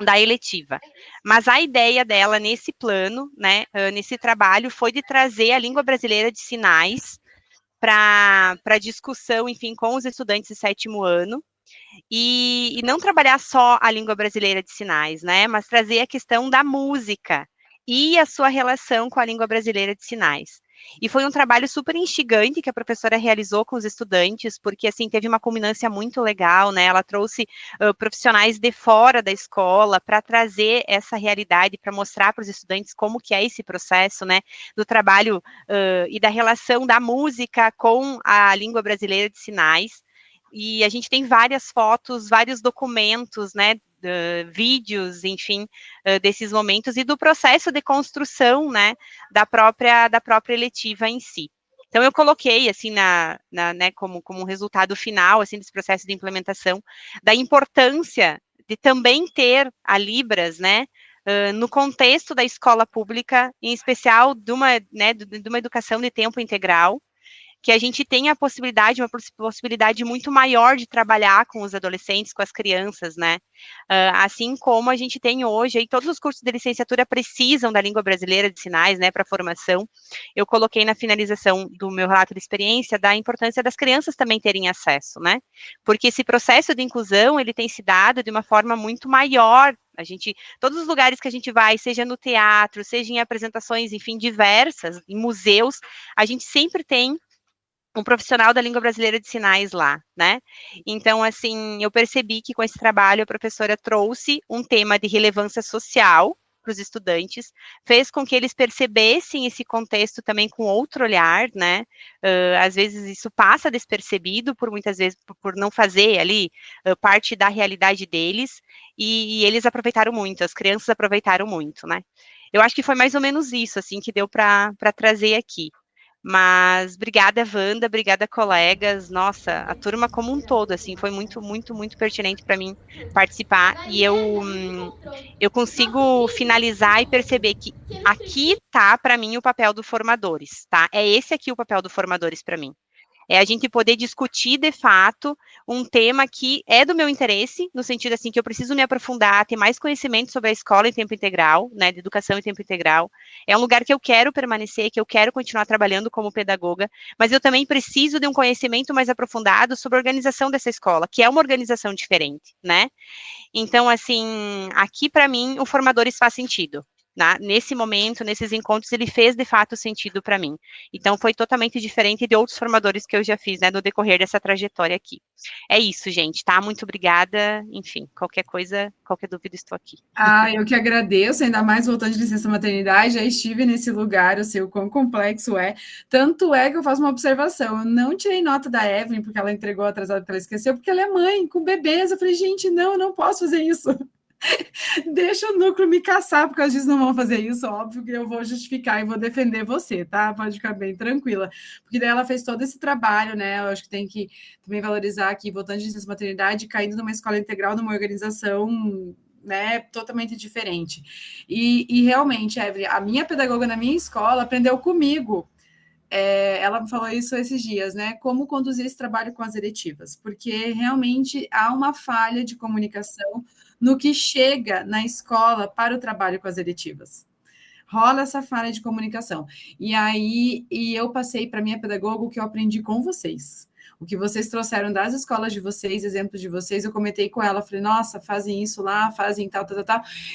da eletiva. Mas a ideia dela nesse plano, né, nesse trabalho, foi de trazer a língua brasileira de sinais para discussão, enfim, com os estudantes de 7º ano, e não trabalhar só a língua brasileira de sinais, né, mas trazer a questão da música e a sua relação com a língua brasileira de sinais. E foi um trabalho super instigante que a professora realizou com os estudantes, porque, assim, teve uma culminância muito legal, né, ela trouxe profissionais de fora da escola para trazer essa realidade, para mostrar para os estudantes como que é esse processo, né, do trabalho e da relação da música com a língua brasileira de sinais. e a gente tem várias fotos, vários documentos, né, vídeos, enfim, desses momentos e do processo de construção, né, da própria eletiva em si. Então, eu coloquei, assim, né, como um resultado final, assim, desse processo de implementação, da importância de também ter a Libras, né, no contexto da escola pública, em especial de uma educação de tempo integral, que a gente tenha a possibilidade, uma possibilidade muito maior de trabalhar com os adolescentes, com as crianças, né? Assim como a gente tem hoje, aí todos os cursos de licenciatura precisam da língua brasileira de sinais, né, para formação. Eu coloquei na finalização do meu relato de experiência da importância das crianças também terem acesso, né? Porque esse processo de inclusão, ele tem se dado de uma forma muito maior. Todos os lugares que a gente vai, seja no teatro, seja em apresentações, enfim, diversas, em museus, a gente sempre tem um profissional da língua brasileira de sinais lá, né? Então, assim, eu percebi que com esse trabalho a professora trouxe um tema de relevância social para os estudantes, fez com que eles percebessem esse contexto também com outro olhar, né? Às vezes isso passa despercebido, muitas vezes por não fazer ali parte da realidade deles, e eles aproveitaram muito, as crianças aproveitaram muito, né? Eu acho que foi mais ou menos isso, assim, que deu para trazer aqui. Mas obrigada, Wanda, obrigada, colegas. Nossa, a turma como um todo, assim, foi muito, muito, muito pertinente para mim participar. E eu consigo finalizar e perceber que aqui tá, para mim, o papel do formadores, tá? É esse aqui o papel do formadores para mim. É a gente poder discutir, de fato, um tema que é do meu interesse, no sentido, assim, que eu preciso me aprofundar, ter mais conhecimento sobre a escola em tempo integral, né, de educação em tempo integral. É um lugar que eu quero permanecer, que eu quero continuar trabalhando como pedagoga, mas eu também preciso de um conhecimento mais aprofundado sobre a organização dessa escola, que é uma organização diferente, né? Então, assim, aqui, para mim, o Formadores faz sentido. Nesse momento, nesses encontros, ele fez de fato sentido para mim. Então, foi totalmente diferente de outros formadores que eu já fiz, né, no decorrer dessa trajetória aqui. É isso, gente, tá? Muito obrigada. Enfim, qualquer coisa, qualquer dúvida, estou aqui. Eu que agradeço, ainda mais voltando de licença maternidade, já estive nesse lugar, eu sei o quão complexo é. Tanto é que eu faço uma observação, eu não tirei nota da Evelyn, porque ela entregou atrasado, porque ela esqueceu, porque ela é mãe, com bebês. Eu falei, gente, não, eu não posso fazer isso. Deixa o núcleo me caçar, porque às vezes não vão fazer isso, óbvio que eu vou justificar e vou defender você, tá? Pode ficar bem tranquila. Porque daí ela fez todo esse trabalho, né? Eu acho que tem que também valorizar aqui, voltando de licença maternidade, caindo numa escola integral, numa organização, né, totalmente diferente. E realmente, Evelyn, a minha pedagoga na minha escola aprendeu comigo. Ela me falou isso esses dias, né? Como conduzir esse trabalho com as eletivas, porque realmente há uma falha de comunicação no que chega na escola para o trabalho com as eletivas. Rola essa falha de comunicação. E eu passei para minha pedagoga o que eu aprendi com vocês. O que vocês trouxeram das escolas de vocês, exemplos de vocês, eu comentei com ela, falei, nossa, fazem isso lá, fazem tal.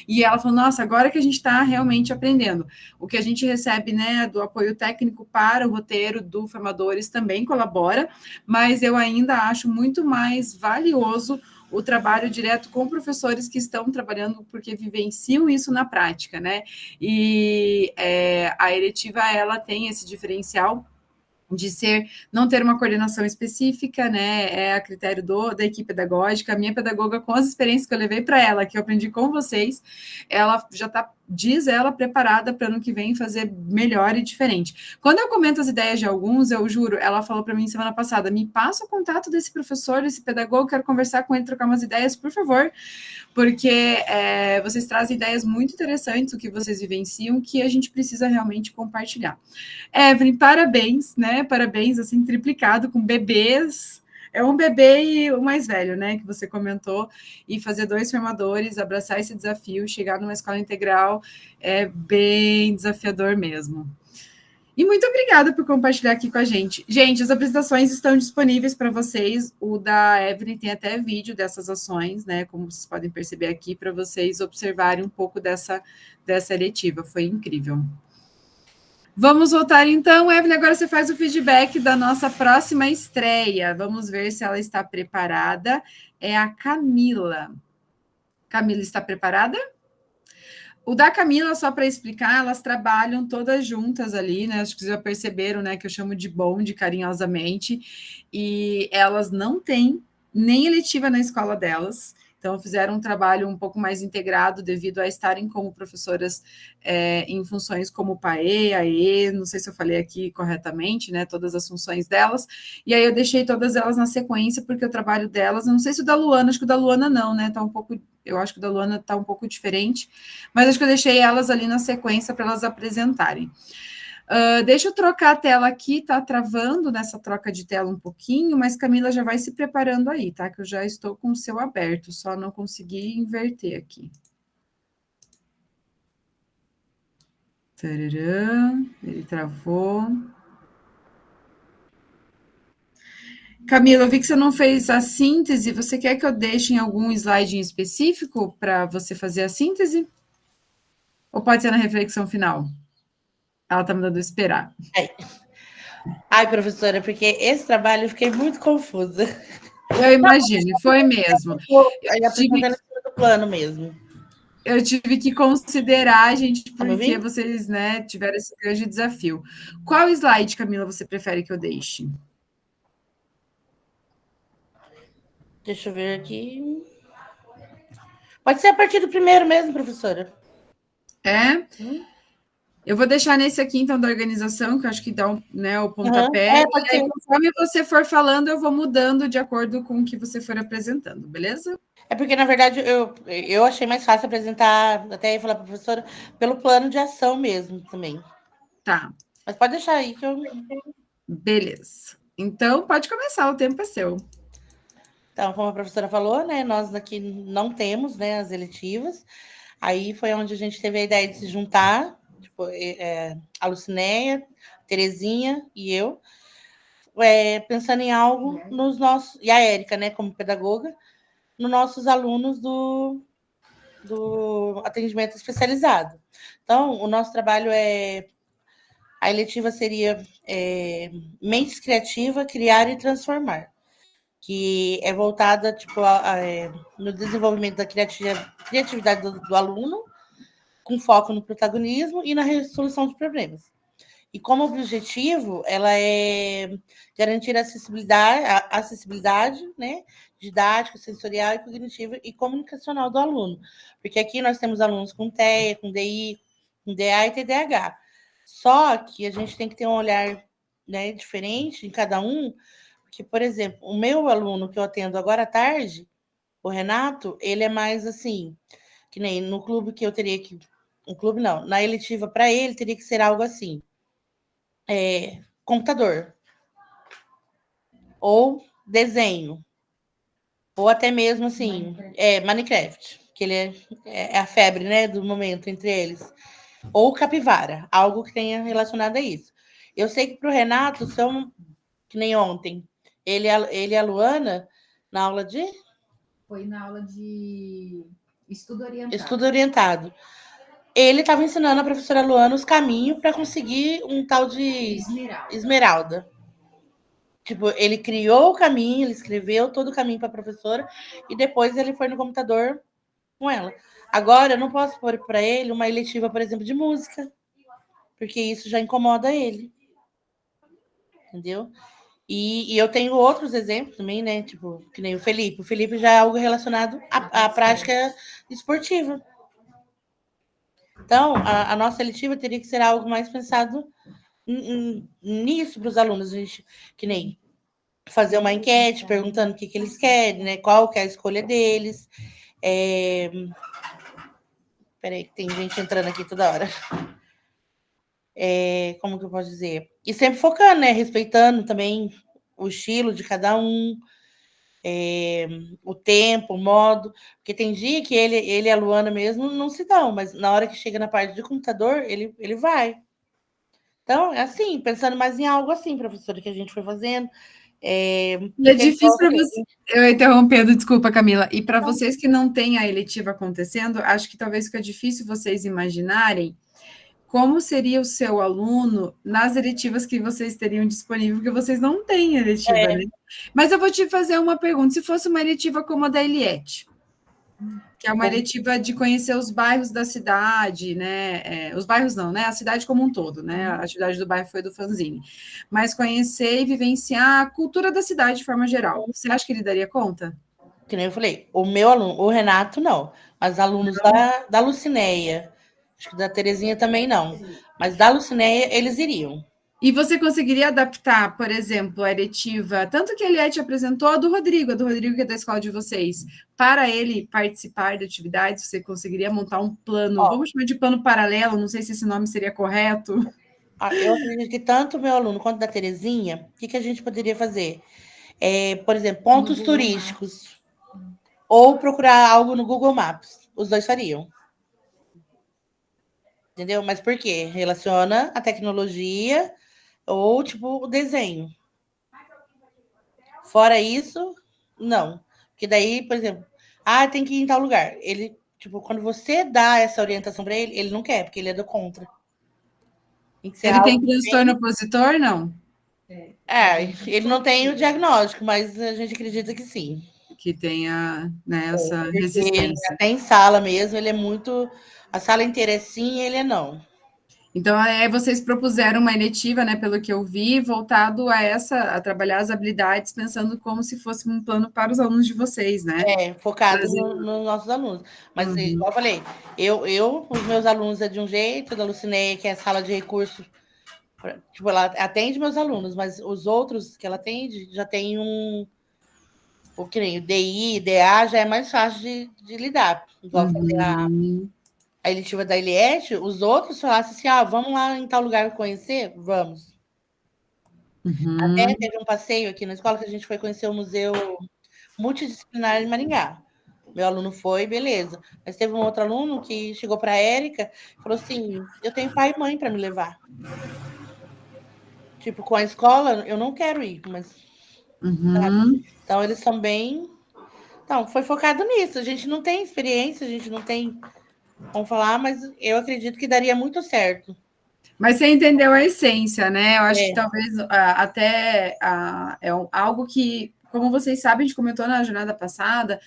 E ela falou, nossa, agora que a gente está realmente aprendendo. O que a gente recebe, né, do apoio técnico para o roteiro do Formadores também colabora, mas eu ainda acho muito mais valioso o trabalho direto com professores que estão trabalhando, porque vivenciam isso na prática, né? E a eletiva, ela tem esse diferencial de não ter uma coordenação específica, né? É a critério da equipe pedagógica. A minha pedagoga, com as experiências que eu levei para ela, que eu aprendi com vocês, ela já está, diz ela, preparada para ano que vem fazer melhor e diferente. Quando eu comento as ideias de alguns, eu juro, ela falou para mim semana passada, me passa o contato desse professor, desse pedagogo, quero conversar com ele, trocar umas ideias, por favor, porque vocês trazem ideias muito interessantes, o que vocês vivenciam, que a gente precisa realmente compartilhar. Evelyn, parabéns, né? Parabéns, assim, triplicado, com bebês. É um bebê e o mais velho, né? Que você comentou. E fazer 2 formadores, abraçar esse desafio, chegar numa escola integral, é bem desafiador mesmo. E muito obrigada por compartilhar aqui com a gente. Gente, as apresentações estão disponíveis para vocês. O da Evelyn tem até vídeo dessas ações, né? Como vocês podem perceber aqui, para vocês observarem um pouco dessa eletiva. Foi incrível. Vamos voltar então, Evelyn, agora você faz o feedback da nossa próxima estreia. Vamos ver se ela está preparada. É a Camila. Camila, está preparada? O da Camila, só para explicar, elas trabalham todas juntas ali, né? Acho que vocês já perceberam, né? Que eu chamo de bonde carinhosamente, e elas não têm nem eletiva na escola delas. Então, fizeram um trabalho um pouco mais integrado devido a estarem como professoras em funções como PAE, AE, não sei se eu falei aqui corretamente, né? Todas as funções delas. E aí eu deixei todas elas na sequência, porque o trabalho delas, eu não sei se o da Luana, acho que o da Luana não, né? Tá um pouco, eu acho que o da Luana está um pouco diferente, mas acho que eu deixei elas ali na sequência para elas apresentarem. Deixa eu trocar a tela aqui, tá travando nessa troca de tela um pouquinho, mas Camila já vai se preparando aí, tá? Que eu já estou com o seu aberto, só não consegui inverter aqui. Tararã, ele travou. Camila, eu vi que você não fez a síntese, você quer que eu deixe em algum slide em específico para você fazer a síntese? Ou pode ser na reflexão final? Ela está me dando esperar. Ai, professora, porque esse trabalho eu fiquei muito confusa. Eu imagino, foi mesmo. Aí apresentando em cima do plano mesmo. Eu tive que considerar, gente, porque vocês, né, tiveram esse grande desafio. Qual slide, Camila, você prefere que eu deixe? Deixa eu ver aqui. Pode ser a partir do primeiro mesmo, professora. É? Eu vou deixar nesse aqui, então, da organização, que eu acho que dá o pontapé. Pode ser. E aí, conforme você for falando, eu vou mudando de acordo com o que você for apresentando, beleza? É porque, na verdade, eu achei mais fácil apresentar, até falar para a professora, pelo plano de ação mesmo também. Tá. Mas pode deixar aí que eu... Beleza. Então, pode começar, o tempo é seu. Então, como a professora falou, né, nós aqui não temos, né, as eletivas. Aí foi onde a gente teve a ideia de se juntar, tipo, a Lucinéia, a Terezinha e eu, pensando em algo nos nossos... E a Érica, né, como pedagoga, nos nossos alunos do atendimento especializado. Então, o nosso trabalho a eletiva seria Mentes Criativa, Criar e Transformar, que é voltada tipo, no desenvolvimento da criatividade do aluno, com foco no protagonismo e na resolução de problemas. E como objetivo, ela é garantir a acessibilidade, né, didática, sensorial, cognitiva e comunicacional do aluno. Porque aqui nós temos alunos com TEA, com DI, com DA e TDAH. Só que a gente tem que ter um olhar, né, diferente em cada um, porque, por exemplo, o meu aluno que eu atendo agora à tarde, o Renato, ele é mais assim, que nem no clube que eu teria que... Um clube não, na eletiva para ele teria que ser algo assim, computador, ou desenho, ou até mesmo assim, Minecraft, que ele é a febre, né, do momento entre eles, ou capivara, algo que tenha relacionado a isso. Eu sei que para o Renato são, que nem ontem, ele e a Luana, na aula de... Foi na aula de estudo orientado. Estudo orientado. Ele estava ensinando a professora Luana os caminhos para conseguir um tal de esmeralda. Tipo, ele criou o caminho, ele escreveu todo o caminho para a professora e depois ele foi no computador com ela. Agora, eu não posso pôr para ele uma eletiva, por exemplo, de música, porque isso já incomoda ele. Entendeu? E eu tenho outros exemplos também, né? Tipo, que nem o Felipe. O Felipe já é algo relacionado à prática esportiva. Então, a nossa eletiva teria que ser algo mais pensado nisso para os alunos. A gente, que nem fazer uma enquete perguntando o que eles querem, né? Qual que é a escolha deles. Peraí, que tem gente entrando aqui toda hora. Como que eu posso dizer? E sempre focando, né? Respeitando também o estilo de cada um, o tempo, o modo, porque tem dia que ele e a Luana mesmo não se dão, mas na hora que chega na parte do computador, ele vai. Então, é assim, pensando mais em algo assim, professora, que a gente foi fazendo. É difícil para você. Eu interrompendo, desculpa, Camila. E para vocês que não têm a eletiva acontecendo, acho que talvez fica difícil vocês imaginarem como seria o seu aluno nas eletivas que vocês teriam disponível, porque vocês não têm eletiva, né? Mas eu vou te fazer uma pergunta. Se fosse uma eletiva como a da Eliette, Que é uma eletiva de conhecer os bairros da cidade, né? Os bairros não, né? A cidade como um todo, né? A atividade do bairro foi do fanzine. Mas conhecer e vivenciar a cultura da cidade de forma geral. Você acha que ele daria conta? Que nem eu falei, o meu aluno, o Renato, não. Mas alunos da Lucinéia, acho que da Terezinha também não. Mas da Lucinéia, eles iriam. E você conseguiria adaptar, por exemplo, a eletiva, tanto que a Eliette apresentou a do Rodrigo que é da escola de vocês, para ele participar de atividades, você conseguiria montar um plano, vamos chamar de plano paralelo, não sei se esse nome seria correto. Eu acredito que tanto o meu aluno quanto da Terezinha, o que a gente poderia fazer? Por exemplo, pontos turísticos. Ou procurar algo no Google Maps. Os dois fariam. Entendeu? Mas por quê? Relaciona a tecnologia ou, tipo, o desenho. Fora isso, não. Porque daí, por exemplo, tem que ir em tal lugar. Ele, tipo, quando você dá essa orientação para ele, ele não quer, porque ele é do contra. Ele tem transtorno opositor, não? Ele não tem o diagnóstico, mas a gente acredita que sim. Que tenha, né, essa resistência. Até em sala mesmo, ele é muito... A sala inteira é sim, ele é não. Então, vocês propuseram uma eletiva, né, pelo que eu vi, voltado a trabalhar as habilidades, pensando como se fosse um plano para os alunos de vocês, né? Focado nos nossos alunos. Mas, igual eu falei, os meus alunos é de um jeito, da Lucinéia, que é a sala de recursos, tipo, ela atende meus alunos, mas os outros que ela atende já tem que nem o DI, DA, já é mais fácil de lidar. Igual fazer a eletiva da Eliette, os outros falassem assim, vamos lá em tal lugar conhecer? Vamos. Até teve um passeio aqui na escola que a gente foi conhecer o Museu Multidisciplinar em Maringá. Meu aluno foi, beleza. Mas teve um outro aluno que chegou para a Érica e falou assim, eu tenho pai e mãe para me levar. Tipo, com a escola, eu não quero ir, mas... Então, eles também... Então, foi focado nisso. A gente não tem experiência, a gente não tem... Vamos falar, mas eu acredito que daria muito certo. Mas você entendeu a essência, né? Eu acho que talvez até algo que, como vocês sabem, a gente comentou na jornada passada,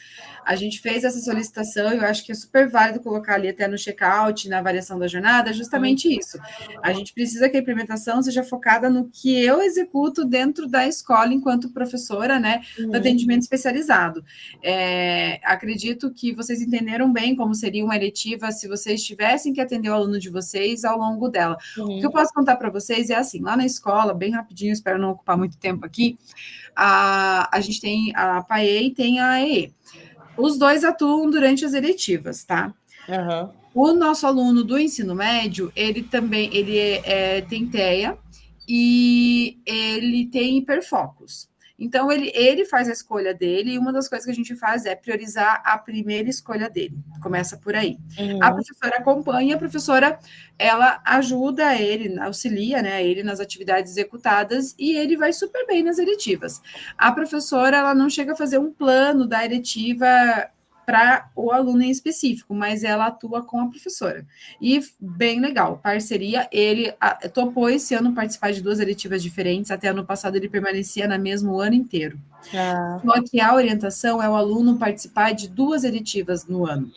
a gente fez essa solicitação e eu acho que é super válido colocar ali até no check-out, na avaliação da jornada, justamente isso. A gente precisa que a implementação seja focada no que eu executo dentro da escola enquanto professora, né, do atendimento especializado. Acredito que vocês entenderam bem como seria uma eletiva se vocês tivessem que atender o aluno de vocês ao longo dela. O que eu posso contar para vocês é assim, lá na escola, bem rapidinho, espero não ocupar muito tempo aqui, a gente tem a PAE e tem a EE. Os dois atuam durante as eletivas, tá? O nosso aluno do ensino médio, ele também tem TEA e ele tem hiperfocos. Então, ele faz a escolha dele e uma das coisas que a gente faz é priorizar a primeira escolha dele. Começa por aí. A professora acompanha, a professora, ela ajuda ele, auxilia, né, ele nas atividades executadas e ele vai super bem nas eletivas. A professora, ela não chega a fazer um plano da eletiva para o aluno em específico, mas ela atua com a professora. E bem legal, parceria, ele topou esse ano participar de 2 eletivas diferentes, até ano passado ele permanecia na mesma o ano inteiro. Só que a orientação é o aluno participar de 2 eletivas no ano.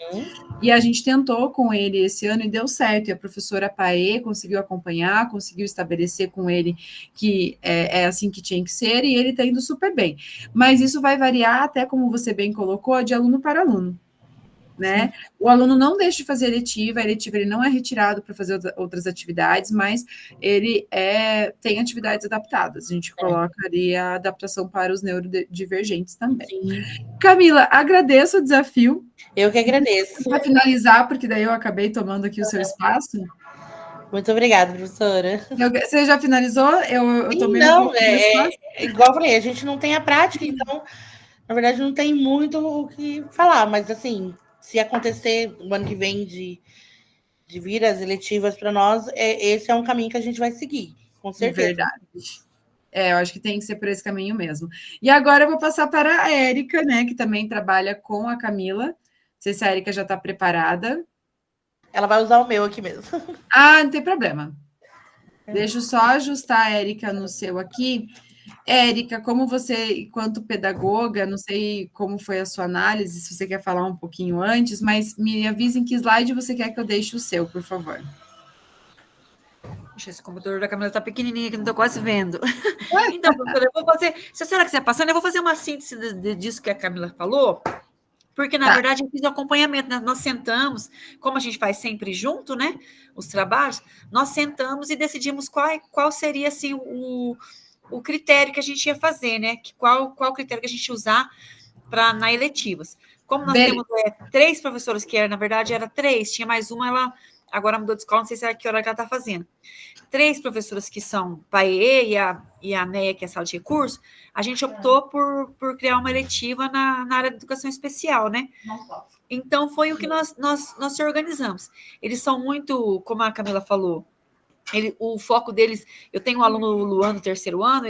E a gente tentou com ele esse ano e deu certo, e a professora Paê conseguiu acompanhar, conseguiu estabelecer com ele que é assim que tinha que ser, e ele está indo super bem. Mas isso vai variar até, como você bem colocou, de aluno para aluno. Né? O aluno não deixa de fazer a eletiva ele não é retirado para fazer outras atividades, mas ele tem atividades adaptadas. A gente coloca ali a adaptação para os neurodivergentes também. Camila, agradeço o desafio. Eu que agradeço. Para finalizar, porque daí eu acabei tomando aqui o seu espaço. Muito obrigada, professora. Você já finalizou? Eu tomei não, igual eu falei, a gente não tem a prática, então, na verdade, não tem muito o que falar, mas assim, se acontecer o ano que vem de vir as eletivas para nós, esse é um caminho que a gente vai seguir, com certeza. Verdade. Eu acho que tem que ser por esse caminho mesmo. E agora eu vou passar para a Érica, né, que também trabalha com a Camila. Não sei se a Érica já está preparada. Ela vai usar o meu aqui mesmo. Não tem problema. Deixa eu só ajustar a Érica no seu aqui. Érica, como você, enquanto pedagoga, não sei como foi a sua análise, se você quer falar um pouquinho antes, mas me avise em que slide você quer que eu deixe o seu, por favor. Esse computador da Camila está pequenininho, que não estou quase vendo. Então, professora, eu vou fazer, se a senhora quiser passando, eu vou fazer uma síntese disso que a Camila falou, porque, na verdade, eu fiz o acompanhamento, né? Nós sentamos, como a gente faz sempre junto, né, os trabalhos, nós sentamos e decidimos qual seria, assim, o critério que a gente ia fazer, né, qual critério que a gente ia usar na eletivas. Como nós temos 3 professoras, na verdade, era 3, tinha mais uma, ela agora mudou de escola, não sei se é que hora que ela está fazendo. 3 professoras que são PAE e a NEA, que é a sala de recursos, a gente optou por criar uma eletiva na área de educação especial, né? Então, foi o que nós se organizamos. Eles são muito, como a Camila falou, o foco deles, eu tenho um aluno Luan no 3º ano,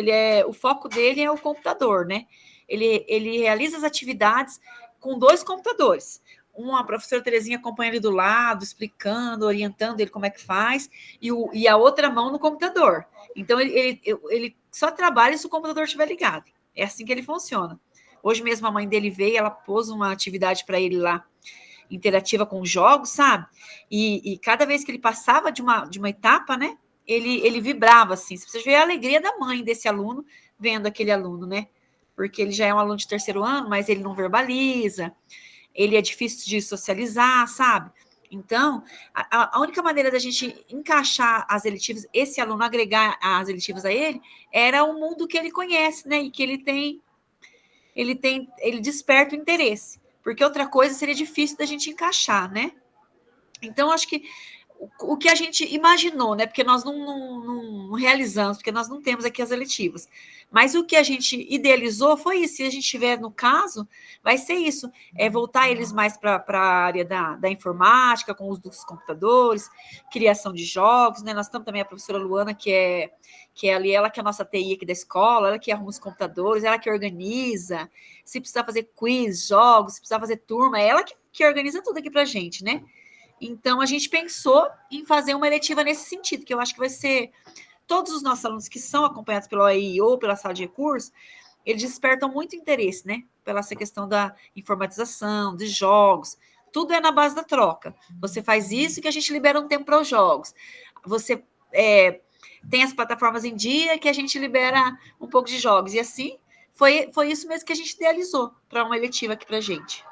o foco dele é o computador, né? Ele realiza as atividades com 2 computadores. A professora Terezinha acompanha ele do lado, explicando, orientando ele como é que faz, e a outra mão no computador. Então, ele só trabalha se o computador estiver ligado. É assim que ele funciona. Hoje mesmo a mãe dele veio, ela pôs uma atividade para ele lá, interativa com jogos, sabe? E cada vez que ele passava de uma etapa, né, ele vibrava, assim. Você vê a alegria da mãe desse aluno, vendo aquele aluno, né? Porque ele já é um aluno de 3º ano, mas ele não verbaliza, ele é difícil de socializar, sabe? Então, a única maneira da gente encaixar as eletivas, esse aluno agregar as eletivas a ele, era o mundo que ele conhece, né? E que ele desperta o interesse. Porque outra coisa seria difícil da gente encaixar, né? Então, acho que o que a gente imaginou, né? Porque nós não realizamos, porque nós não temos aqui as eletivas. Mas o que a gente idealizou foi isso. Se a gente estiver no caso, vai ser isso. É voltar eles mais para a área da informática, com o uso dos computadores, criação de jogos, né? Nós temos também a professora Luana, que é ali, ela que é a nossa TI aqui da escola, ela que arruma os computadores, ela que organiza. Se precisar fazer quiz, jogos, se precisar fazer turma, é ela que organiza tudo aqui para a gente, né? Então, a gente pensou em fazer uma eletiva nesse sentido, que eu acho que vai ser... Todos os nossos alunos que são acompanhados pelo AI ou pela sala de recursos, eles despertam muito interesse, né? Pela essa questão da informatização, de jogos. Tudo é na base da troca. Você faz isso que a gente libera um tempo para os jogos. Você tem as plataformas em dia que a gente libera um pouco de jogos. E assim, foi isso mesmo que a gente idealizou para uma eletiva aqui para a gente.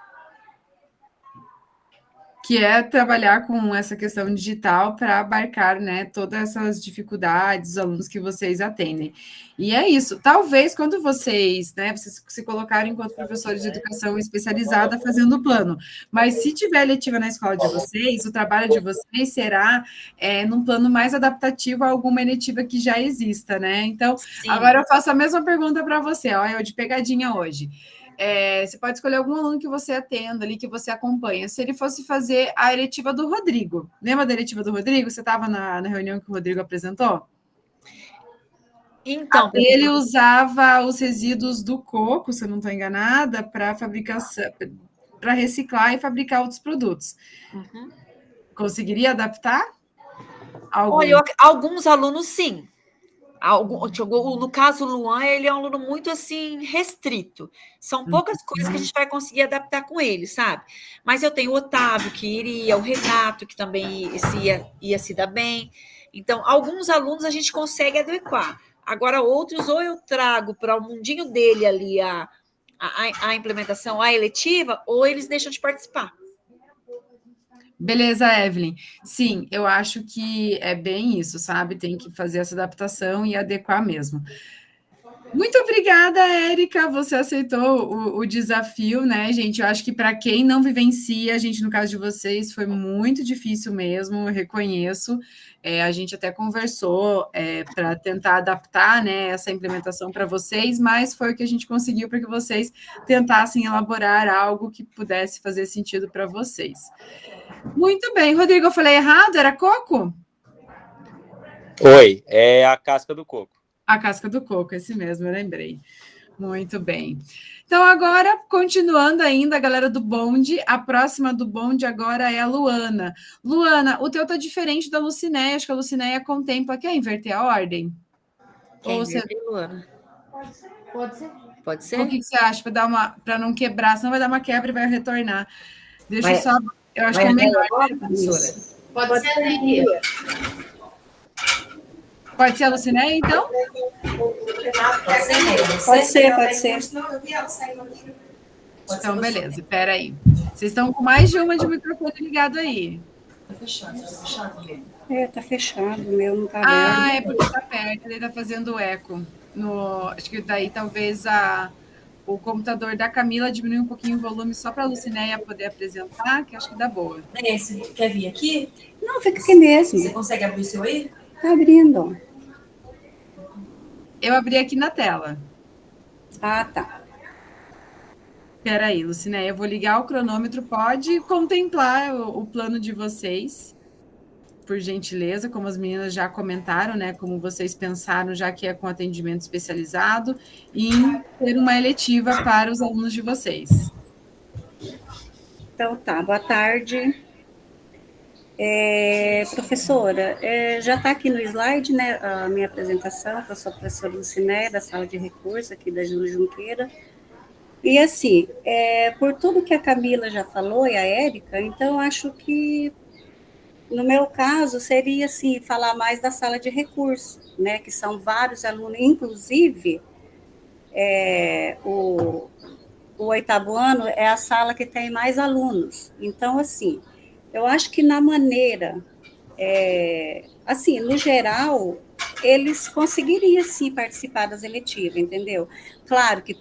Que é trabalhar com essa questão digital para abarcar, né, todas essas dificuldades, os alunos que vocês atendem. E é isso. Talvez quando vocês se colocarem enquanto professores de educação especializada fazendo o plano, mas se tiver letiva na escola de vocês, o trabalho de vocês será num plano mais adaptativo a alguma eletiva que já exista, né? Então, sim. Agora eu faço a mesma pergunta para você, ó, eu de pegadinha hoje. Você pode escolher algum aluno que você atenda ali, que você acompanha. Se ele fosse fazer a eletiva do Rodrigo, lembra da eletiva do Rodrigo? Você estava na reunião que o Rodrigo apresentou? Então, ele usava os resíduos do coco, se eu não estou enganada, para fabricação, para reciclar e fabricar outros produtos. Uhum. Conseguiria adaptar? Olha, alguns alunos, sim. No caso, o Luan, ele é um aluno muito, assim, restrito. São poucas coisas que a gente vai conseguir adaptar com ele, sabe? Mas eu tenho o Otávio, que iria, o Renato, que também ia se dar bem. Então, alguns alunos a gente consegue adequar. Agora, outros, ou eu trago para o mundinho dele ali a implementação, a eletiva, ou eles deixam de participar. Beleza, Evelyn. Sim, eu acho que é bem isso, sabe? Tem que fazer essa adaptação e adequar mesmo. Muito obrigada, Érica. Você aceitou o desafio, né, gente? Eu acho que para quem não vivencia, gente, no caso de vocês, foi muito difícil mesmo, eu reconheço. A gente até conversou para tentar adaptar, né, essa implementação para vocês, mas foi o que a gente conseguiu para que vocês tentassem elaborar algo que pudesse fazer sentido para vocês. Muito bem. Rodrigo, eu falei errado? Era coco? Oi, é a casca do coco. A casca do coco, esse mesmo, eu lembrei. Muito bem. Então, agora, continuando ainda, a galera do bonde, a próxima do bonde agora é a Luana. Luana, o teu tá diferente da Lucinéia, acho que a Lucinéia contempla, quer inverter a ordem? Quer inverter, Luana? Pode ser. Pode ser? O que você acha para não quebrar? Senão vai dar uma quebra e vai retornar. Deixa eu só. Eu acho que é melhor. Pode ser a Neia. Pode ser a Lucinéia, então? Pode ser. Então, beleza, espera aí. Vocês estão com mais de uma de microfone ligado aí. Tá fechado. Tá fechado, o meu não tá aberto. Ah, é porque tá perto, ele tá fazendo eco. Acho que daí talvez o computador da Camila diminuir um pouquinho o volume só para a Lucinéia poder apresentar, que acho que dá boa. Você quer vir aqui? Não, fica aqui mesmo. Você consegue abrir o seu aí? Tá abrindo. Eu abri aqui na tela. Ah, tá. Espera aí, Lucinéia, eu vou ligar o cronômetro. Pode contemplar o plano de vocês, por gentileza, como as meninas já comentaram, né? Como vocês pensaram, já que é com atendimento especializado, em ter uma eletiva para os alunos de vocês. Então, tá. Boa tarde. Professora, já está aqui no slide, né, a minha apresentação, que eu sou a professora Lucinéia, da Sala de Recursos, aqui da Júlia Junqueira. E, assim, por tudo que a Camila já falou e a Érica, então, acho que, no meu caso, seria, assim, falar mais da Sala de Recursos, né, que são vários alunos, inclusive, o 8º ano é a sala que tem mais alunos. Então, assim, eu acho que na maneira, assim, no geral, eles conseguiriam, sim, participar das eletivas, entendeu? Claro que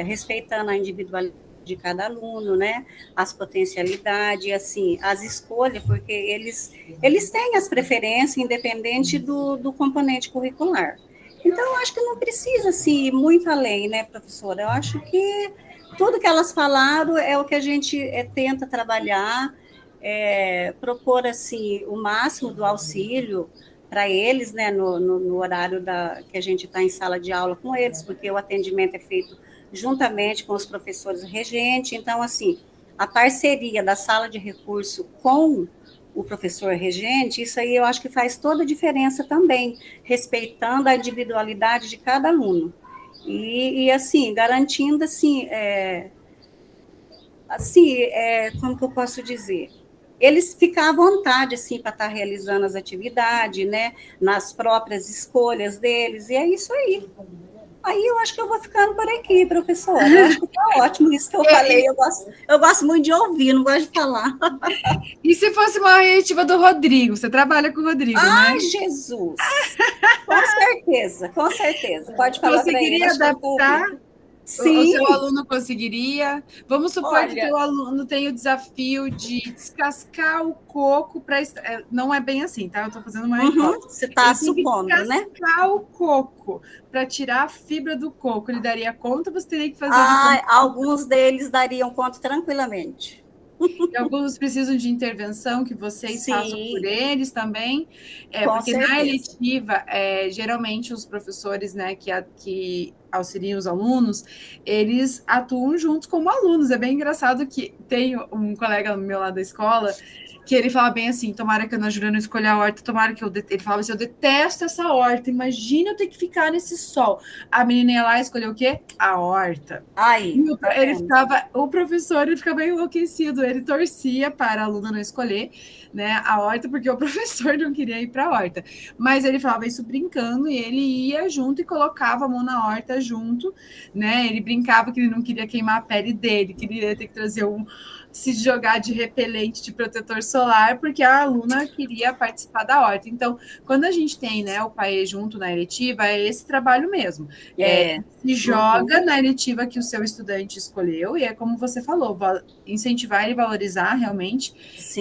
respeitando a individualidade de cada aluno, né, as potencialidades, assim, as escolhas, porque eles têm as preferências, independente do componente curricular. Então, eu acho que não precisa, assim, ir muito além, né, professora? Eu acho que tudo que elas falaram é o que a gente tenta trabalhar, propor, assim, o máximo do auxílio para eles, né, no horário que a gente está em sala de aula com eles, porque o atendimento é feito juntamente com os professores regentes. Então, assim, a parceria da sala de recurso com o professor regente, isso aí eu acho que faz toda a diferença também, respeitando a individualidade de cada aluno. E assim, garantindo, assim, como que eu posso dizer? Eles ficam à vontade, assim, para estar realizando as atividades, né, nas próprias escolhas deles, e é isso aí. Aí eu acho que eu vou ficando por aqui, professora. Eu acho que está ótimo isso que eu falei. Eu gosto muito de ouvir, não gosto de falar. E se fosse uma eletiva do Rodrigo? Você trabalha com o Rodrigo, né? Ai, Jesus! Com certeza. Pode falar para ele. Conseguiria adaptar? Sim. O seu aluno conseguiria? Vamos supor que o seu aluno tem o desafio de descascar o coco para... Não é bem assim, tá? Eu estou fazendo uma hipótese. Você está supondo, né? Descascar o coco para tirar a fibra do coco. Ele daria conta ou você teria que fazer... Alguns deles dariam conta tranquilamente. E alguns precisam de intervenção que vocês façam por eles também, porque certeza. Na eletiva, geralmente os professores, né, que auxiliam os alunos, eles atuam juntos como alunos. É bem engraçado que tem um colega meu lá da escola que ele fala bem assim, tomara que a Ana Júlia não escolha a horta, tomara que ele falava assim, eu detesto essa horta, imagina eu ter que ficar nesse sol. A menina ia lá e escolheu o quê? A horta. O professor ele ficava enlouquecido, ele torcia para a aluna não escolher, né, a horta, porque o professor não queria ir para a horta. Mas ele falava isso brincando e ele ia junto e colocava a mão na horta junto, né, ele brincava que ele não queria queimar a pele dele, que ele ia ter que trazer se jogar de repelente, de protetor solar, porque a aluna queria participar da horta. Então, quando a gente tem, né, o PAE junto na eletiva, é esse trabalho mesmo. Se joga na eletiva que o seu estudante escolheu, e é como você falou, incentivar e valorizar realmente,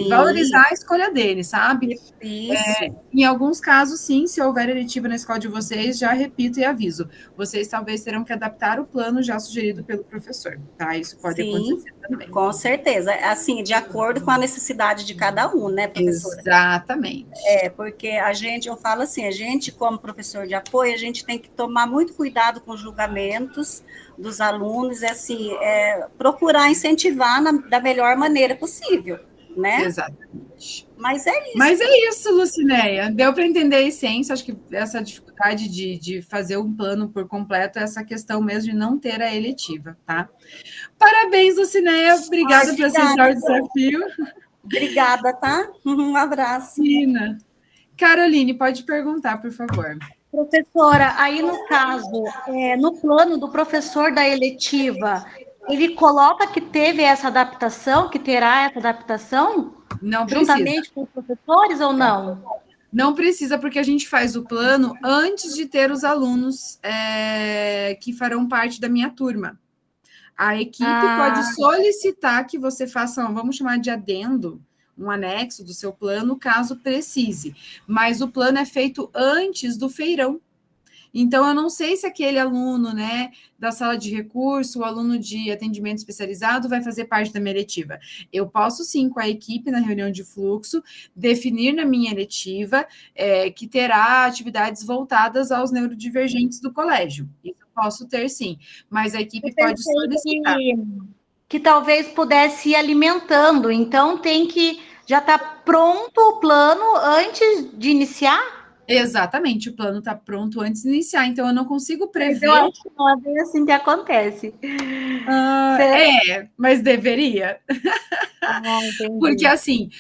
valorizar a escolha dele, sabe? Isso. Em alguns casos, sim, se houver eletiva na escola de vocês, já repito e aviso, vocês talvez terão que adaptar o plano já sugerido pelo professor, tá? Isso pode acontecer também. Com certeza. Assim, de acordo com a necessidade de cada um, né, professora? Exatamente. Porque eu falo assim, a gente, como professor de apoio, a gente tem que tomar muito cuidado com os julgamentos dos alunos, procurar incentivar da melhor maneira possível, né? Exatamente. Mas é isso. Mas é isso, Lucinéia. Deu para entender a essência. Acho que essa dificuldade de fazer um plano por completo é essa questão mesmo de não ter a eletiva, tá? Parabéns, Lucinéia. Obrigada por aceitar o desafio. Obrigada, tá? Um abraço. Nina. Caroline, pode perguntar, por favor. Professora, aí no caso, no plano do professor da eletiva, ele coloca que teve essa adaptação, que terá essa adaptação? Não precisa. Juntamente com os professores ou não? Não precisa, porque a gente faz o plano antes de ter os alunos que farão parte da minha turma. A equipe pode solicitar que você faça, vamos chamar de adendo, um anexo do seu plano, caso precise. Mas o plano é feito antes do feirão. Então, eu não sei se aquele aluno, né, da sala de recurso, o aluno de atendimento especializado vai fazer parte da minha eletiva. Eu posso, sim, com a equipe na reunião de fluxo, definir na minha eletiva que terá atividades voltadas aos neurodivergentes do colégio. Isso eu posso ter, sim. Mas a equipe pode solicitar. Que talvez pudesse ir alimentando. Então, tem que já estar pronto o plano antes de iniciar? Exatamente, o plano está pronto antes de iniciar, então eu não consigo prever. Eu acho que não é bem assim que acontece. Mas deveria. Porque assim,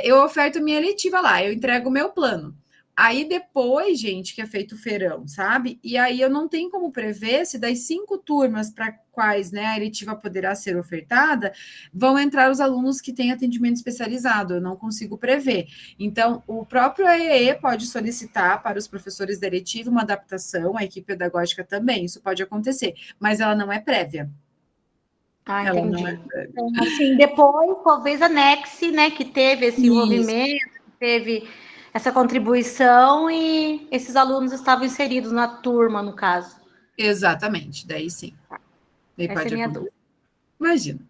eu oferto minha eletiva lá, eu entrego o meu plano. Aí depois, gente, que é feito o feirão, sabe? E aí eu não tenho como prever se das 5 turmas para quais, né, a eletiva poderá ser ofertada, vão entrar os alunos que têm atendimento especializado. Eu não consigo prever. Então, o próprio AEE pode solicitar para os professores da eletiva uma adaptação, a equipe pedagógica também, isso pode acontecer, mas ela não é prévia. Ela entendi. Não é prévia. Então, assim, depois, talvez anexe, né, que teve esse envolvimento, que teve essa contribuição e esses alunos estavam inseridos na turma, no caso. Exatamente, daí sim. Daí essa é a minha dúvida. Imagina.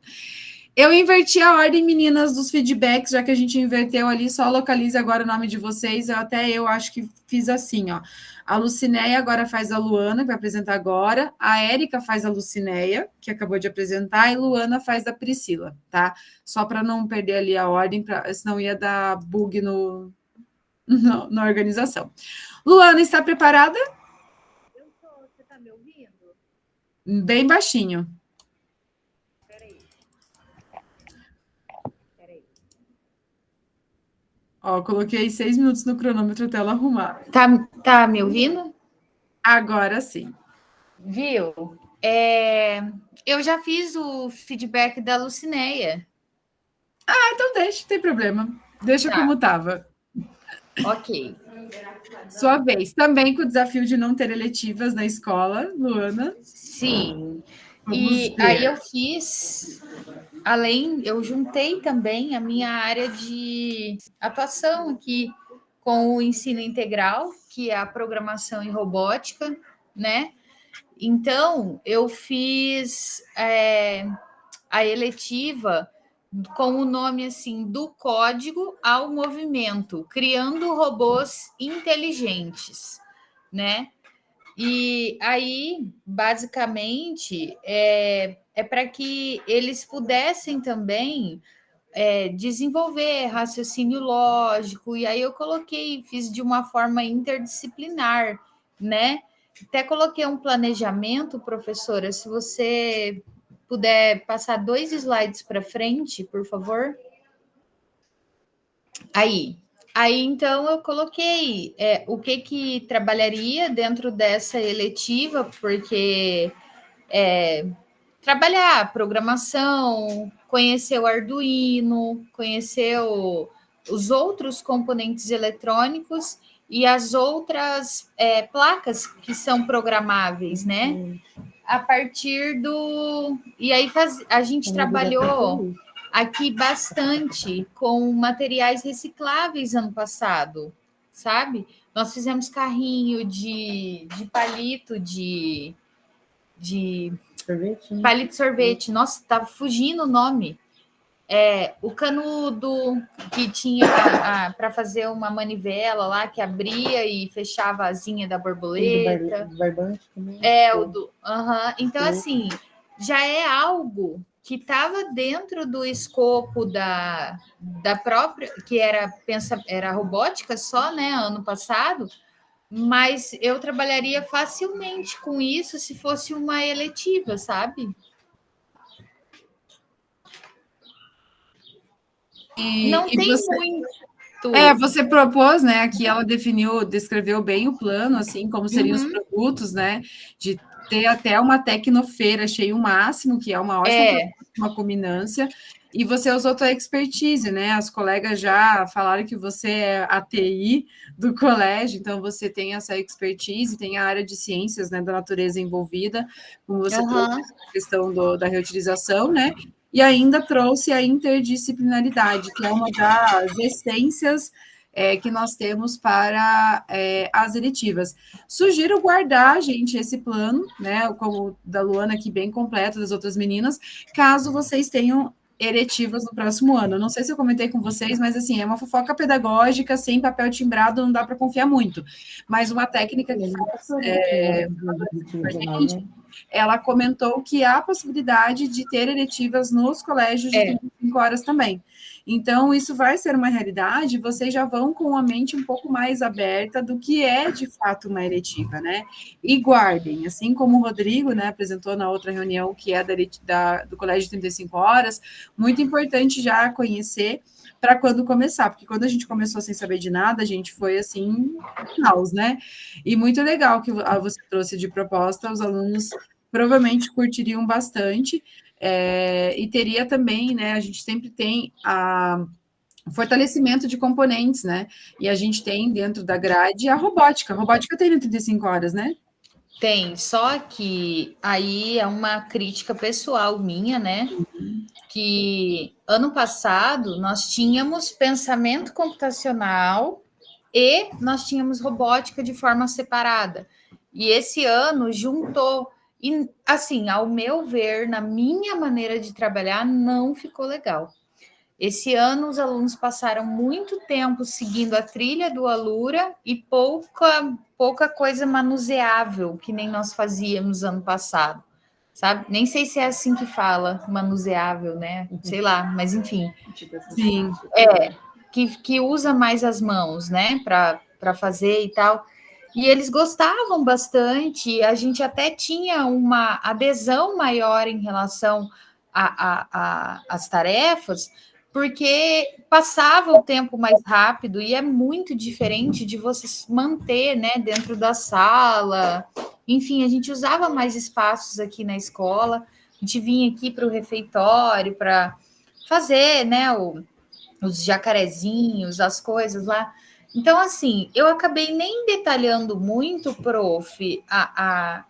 Eu inverti a ordem, meninas, dos feedbacks, já que a gente inverteu ali, só localize agora o nome de vocês. Eu acho que fiz assim, ó. A Lucinéia agora faz a Luana, que vai apresentar agora. A Érica faz a Lucinéia, que acabou de apresentar, e Luana faz a Priscila, tá? Só para não perder ali a ordem, senão ia dar bug na organização. Luana, está preparada? Eu estou. Você está me ouvindo? Bem baixinho. Peraí. Ó, coloquei 6 minutos no cronômetro até ela arrumar. Tá me ouvindo? Agora sim. Viu? Eu já fiz o feedback da Lucinéia. Então deixa, não tem problema. Deixa como estava. Ok. Sua vez. Também com o desafio de não ter eletivas na escola, Luana. Sim. Aí eu fiz, eu juntei também a minha área de atuação aqui com o ensino integral, que é a programação e robótica, né? Então, eu fiz a eletiva com o nome assim, do código ao movimento, criando robôs inteligentes, né? E aí, basicamente, é para que eles pudessem também desenvolver raciocínio lógico, e aí eu fiz de uma forma interdisciplinar, né? Até coloquei um planejamento, professora, se você puder passar 2 slides para frente, por favor. Aí, então, eu coloquei o que trabalharia dentro dessa eletiva, porque trabalhar programação, conhecer o Arduino, conhecer os outros componentes eletrônicos e as outras placas que são programáveis, né? A partir do... E aí a gente trabalhou aqui bastante com materiais recicláveis ano passado, sabe? Nós fizemos carrinho de palito de sorvete, né? Palito de sorvete. Nossa, tá fugindo o nome. O canudo que tinha para fazer uma manivela lá que abria e fechava a asinha da borboleta. Do barbante também. Então, assim, já é algo que estava dentro do escopo da própria, que era robótica só, né, ano passado, mas eu trabalharia facilmente com isso se fosse uma eletiva, sabe? Não tem muito. Você propôs, né? Aqui ela descreveu bem o plano, assim, como seriam os produtos, né? De ter até uma tecnofeira, achei o máximo, que é uma ótima uma culminância. E você usou tua expertise, né? As colegas já falaram que você é a TI do colégio, então você tem essa expertise, tem a área de ciências, né, da natureza envolvida, como você trouxe a questão da reutilização, né? E ainda trouxe a interdisciplinaridade, que é uma das essências que nós temos para as eletivas. Sugiro guardar, gente, esse plano, né, como o da Luana aqui, bem completo, das outras meninas, caso vocês tenham eletivas no próximo ano. Não sei se eu comentei com vocês, mas assim, é uma fofoca pedagógica, sem papel timbrado, não dá para confiar muito. Mas uma técnica que faz ela comentou que há a possibilidade de ter eletivas nos colégios de 35 horas também. Então, isso vai ser uma realidade, vocês já vão com a mente um pouco mais aberta do que é, de fato, uma eletiva, né? E guardem, assim como o Rodrigo, né, apresentou na outra reunião, que é do Colégio de 35 horas, muito importante já conhecer para quando começar, porque quando a gente começou sem saber de nada, a gente foi assim, caos, né? E muito legal que você trouxe de proposta, os alunos provavelmente curtiriam bastante, e teria também, né? A gente sempre tem fortalecimento de componentes, né? E a gente tem dentro da grade a robótica. A robótica tem no 35 horas, né? Tem, só que aí é uma crítica pessoal minha, né? Que ano passado nós tínhamos pensamento computacional e nós tínhamos robótica de forma separada. E esse ano juntou. E, assim, ao meu ver, na minha maneira de trabalhar, não ficou legal. Esse ano, os alunos passaram muito tempo seguindo a trilha do Alura e pouca coisa manuseável, que nem nós fazíamos ano passado, sabe? Nem sei se é assim que fala, manuseável, né? Sei lá, mas enfim. Sim. Que usa mais as mãos, né? Para fazer e tal. E eles gostavam bastante, a gente até tinha uma adesão maior em relação às tarefas, porque passava o tempo mais rápido e é muito diferente de você se manter, né, dentro da sala. Enfim, a gente usava mais espaços aqui na escola, a gente vinha aqui para o refeitório para fazer, né, os jacarezinhos, as coisas lá. Então, assim, eu acabei nem detalhando muito, prof, a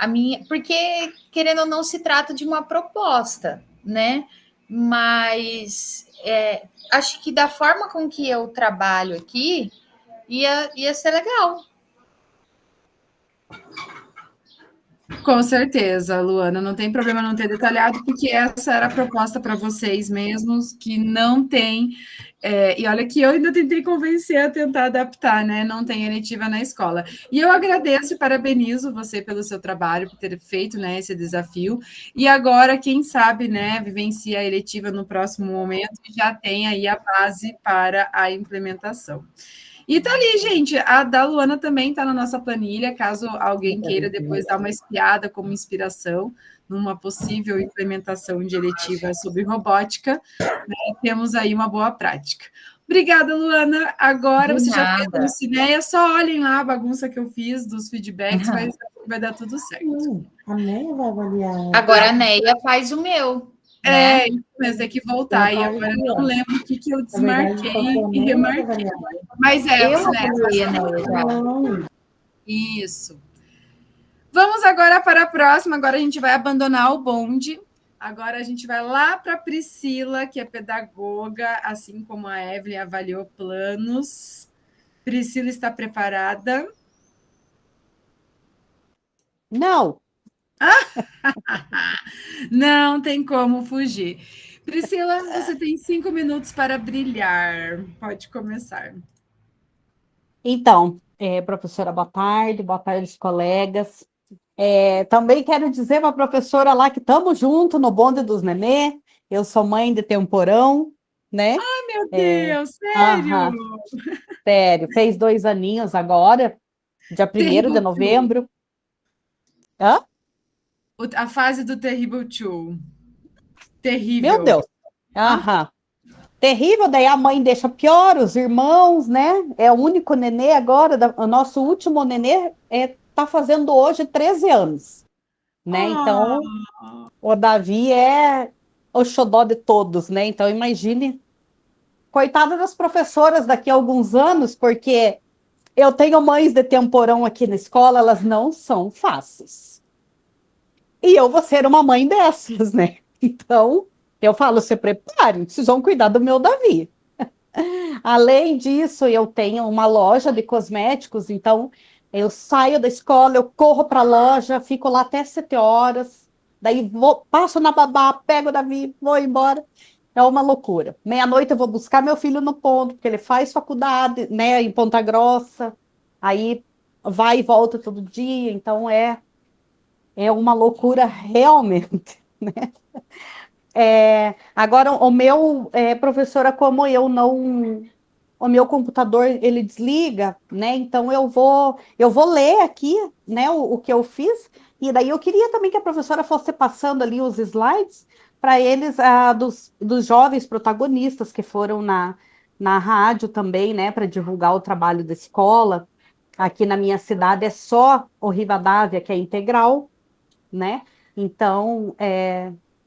minha, porque, querendo ou não, se trata de uma proposta, né? Mas acho que da forma com que eu trabalho aqui, ia ser legal. Com certeza, Luana, não tem problema não ter detalhado, porque essa era a proposta para vocês mesmos, que não tem. E olha que eu ainda tentei convencer a tentar adaptar, né? Não tem eletiva na escola. E eu agradeço e parabenizo você pelo seu trabalho, por ter feito, né, esse desafio. E agora, quem sabe, né, vivencia a eletiva no próximo momento e já tem aí a base para a implementação. E tá ali, gente, a da Luana também tá na nossa planilha, caso alguém queira depois dar uma espiada como inspiração numa possível implementação de eletiva sobre robótica, né? Temos aí uma boa prática. Obrigada, Luana. Agora você já fez a Lucinéia, só olhem lá a bagunça que eu fiz dos feedbacks, mas vai dar tudo certo. A Neia vai avaliar. Agora a Neia faz o meu. Mas tem que voltar. E agora eu não lembro o que eu desmarquei e remarquei. Mas isso. Vamos agora para a próxima. Agora a gente vai abandonar o bonde. Agora a gente vai lá para a Priscila, que é pedagoga, assim como a Evelyn avaliou planos. Priscila está preparada? Não. Não tem como fugir. Priscila, você tem 5 minutos para brilhar. Pode começar. Então, professora, boa tarde, colegas. Também quero dizer para a professora lá que estamos juntos no bonde dos nenê. Eu sou mãe de temporão, né? Meu É, Deus, sério? aham, sério, fez 2 aninhos agora, dia 1º de Terrible Two. novembro. Hã? A fase do Terrible Two. Meu Terrível. Deus. Aham. Terrível, daí a mãe deixa pior, os irmãos, né? É o único nenê agora, o nosso último nenê tá fazendo hoje 13 anos, né? Ah, Então, o Davi é o xodó de todos, né? Então, imagine, coitada das professoras daqui a alguns anos, porque eu tenho mães de temporão aqui na escola, elas não são fáceis. E eu vou ser uma mãe dessas, né? Então, eu falo, se preparem, vocês vão cuidar do meu Davi. Além disso, eu tenho uma loja de cosméticos, então eu saio da escola, eu corro para a loja, fico lá até 7 horas, daí passo na babá, pego o Davi, vou embora. É uma loucura. Meia-noite eu vou buscar meu filho no ponto, porque ele faz faculdade, né, em Ponta Grossa, aí vai e volta todo dia, então é uma loucura realmente. Agora, o meu, professora, como eu não, o meu computador ele desliga, né? Então eu vou ler aqui, né, o que eu fiz, e daí eu queria também que a professora fosse passando ali os slides para eles, dos jovens protagonistas que foram na rádio também, né, para divulgar o trabalho da escola. Aqui na minha cidade é só o Rivadavia, que é integral, né? Então,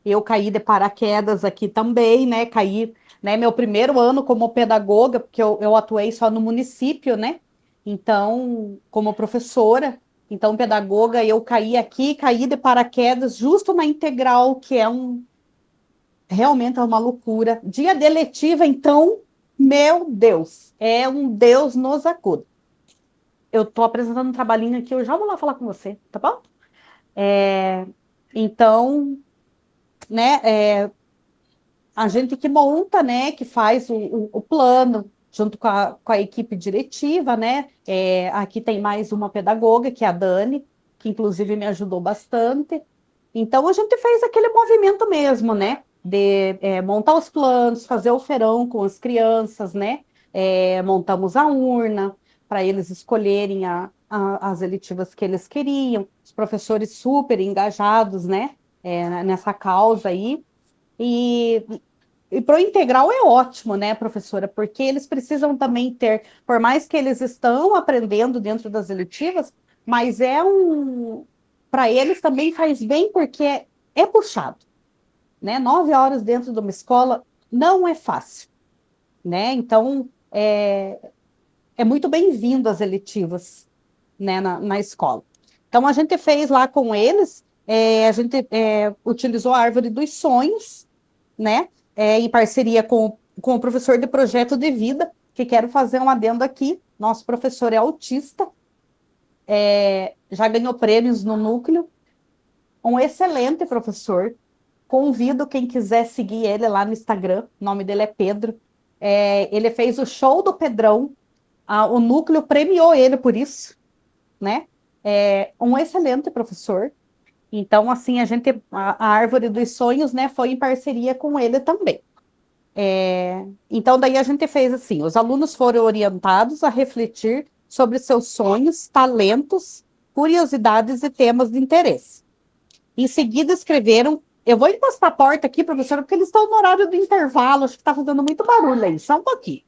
eu caí de paraquedas aqui também, né? Caí, né? Meu primeiro ano como pedagoga, porque eu atuei só no município, né? Então, como professora, então pedagoga, eu caí aqui, caí de paraquedas justo na integral, que realmente é uma loucura. Dia de letiva, então, meu Deus, é um Deus nos acuda. Eu estou apresentando um trabalhinho aqui, eu já vou lá falar com você, tá bom? Então, né, a gente que monta, né, que faz o plano, junto com a equipe diretiva, né, aqui tem mais uma pedagoga, que é a Dani, que inclusive me ajudou bastante. Então, a gente fez aquele movimento mesmo, né, de montar os planos, fazer o feirão com as crianças, né, montamos a urna para eles escolherem as eletivas que eles queriam, os professores super engajados, né, nessa causa aí. E para o integral é ótimo, né, professora? Porque eles precisam também ter, por mais que eles estão aprendendo dentro das eletivas, mas para eles também faz bem porque é puxado, né? 9 horas dentro de uma escola não é fácil, né? Então é muito bem-vindo as eletivas, né, na escola. Então a gente fez lá com eles, a gente utilizou a árvore dos sonhos, né? Em parceria com o professor de projeto de vida, que quero fazer um adendo aqui. Nosso professor é autista, já ganhou prêmios no núcleo, um excelente professor. Convido quem quiser seguir ele lá no Instagram, o nome dele é Pedro. Ele fez o show do Pedrão, o núcleo premiou ele por isso, né? Um excelente professor. Então, assim, a Árvore dos Sonhos, né, foi em parceria com ele também. Então, daí a gente fez assim, os alunos foram orientados a refletir sobre seus sonhos, talentos, curiosidades e temas de interesse. Em seguida, escreveram... Eu vou encostar a porta aqui, professora, porque eles estão no horário do intervalo, acho que está fazendo muito barulho aí, só um pouquinho.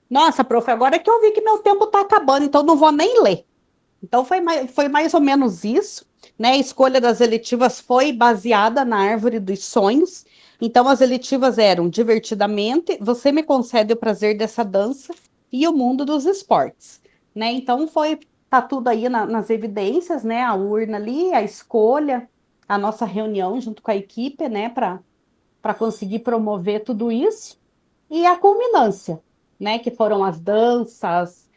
Nossa, prof, agora é que eu vi que meu tempo está acabando, então não vou nem ler. Então, foi mais ou menos isso, né? A escolha das eletivas foi baseada na Árvore dos Sonhos. Então, as eletivas eram Divertidamente, Você Me Concede o Prazer dessa Dança e O Mundo dos Esportes, né? Então, tá tudo aí nas evidências, né? A urna ali, a escolha, a nossa reunião junto com a equipe, né? Para conseguir promover tudo isso. E a culminância, né? Que foram as danças.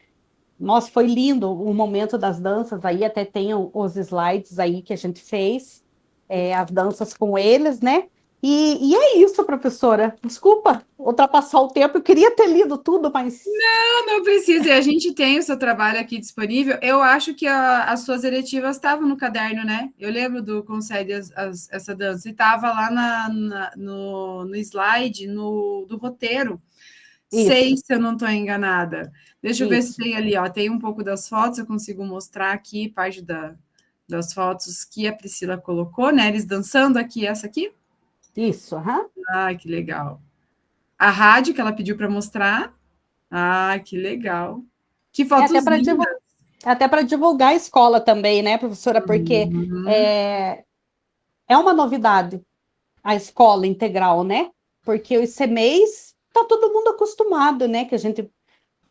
Nossa, foi lindo o momento das danças aí, até tem os slides aí que a gente fez, as danças com eles, né? E é isso, professora. Desculpa ultrapassar o tempo, eu queria ter lido tudo, mas... Não precisa, e a gente tem o seu trabalho aqui disponível. Eu acho que as suas eletivas estavam no caderno, né? Eu lembro do Concede essa dança, e estava lá no slide, do roteiro. Isso. 6, se eu não estou enganada. Deixa eu ver se Isso. tem ali, ó. Tem um pouco das fotos, eu consigo mostrar aqui, parte das fotos que a Priscila colocou, né? Eles dançando aqui, essa aqui. Isso, aham. Ah, que legal. A rádio que ela pediu para mostrar. Ah, que legal. Que fotos lindas. Até para divulgar a escola também, né, professora? Porque é uma novidade a escola integral, né? Porque os CMEs tá todo mundo acostumado, né? Que a gente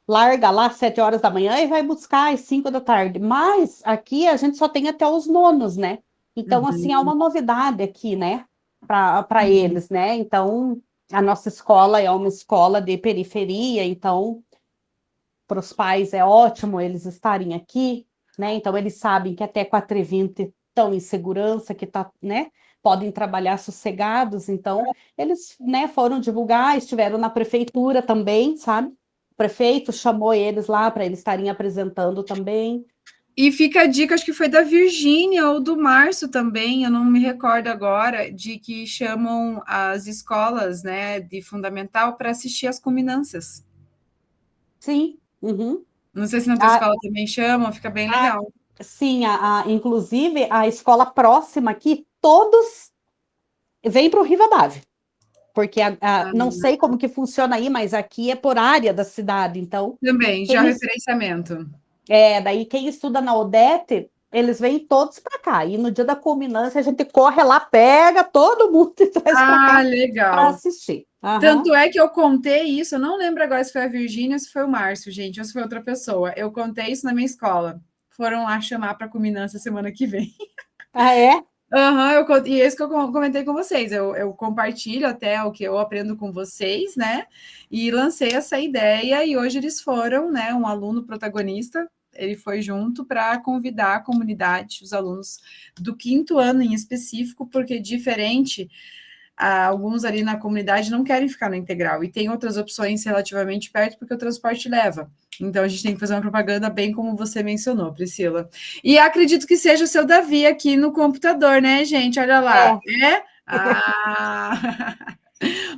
larga lá às 7 horas da manhã e vai buscar às 5 da tarde. Mas aqui a gente só tem até os nonos, né? Então, assim, é uma novidade aqui, né? Para eles, né? Então, a nossa escola é uma escola de periferia, então, para os pais é ótimo eles estarem aqui, né? Então, eles sabem que até 4h20 estão em segurança, que tá, né? Podem trabalhar sossegados, então, eles, né, foram divulgar, estiveram na prefeitura também, sabe? O prefeito chamou eles lá para eles estarem apresentando também. E fica a dica, acho que foi da Virgínia ou do Márcio também, eu não me recordo agora, de que chamam as escolas, né, de fundamental para assistir às culminâncias. Sim. Uhum. Não sei se na tua escola também chamam, fica bem legal. Sim, inclusive a escola próxima aqui, todos vêm para o Rivadavia. Porque não sei como que funciona aí, mas aqui é por área da cidade, então... Também, já referenciamento. Daí quem estuda na Odete, eles vêm todos para cá. E no dia da culminância, a gente corre lá, pega todo mundo e traz para cá para assistir. Tanto é que eu contei isso, eu não lembro agora se foi a Virgínia ou se foi o Márcio, gente, ou se foi outra pessoa. Eu contei isso na minha escola. Foram lá chamar para culminância semana que vem. Ah, é? E é isso que eu comentei com vocês. Eu compartilho até o que eu aprendo com vocês, né? E lancei essa ideia, e hoje eles foram, né? Um aluno protagonista, ele foi junto para convidar a comunidade, os alunos do 5º ano em específico, porque diferente, alguns ali na comunidade não querem ficar no integral, e tem outras opções relativamente perto, porque o transporte leva. Então, a gente tem que fazer uma propaganda bem como você mencionou, Priscila. E acredito que seja o seu Davi aqui no computador, né, gente? Olha lá.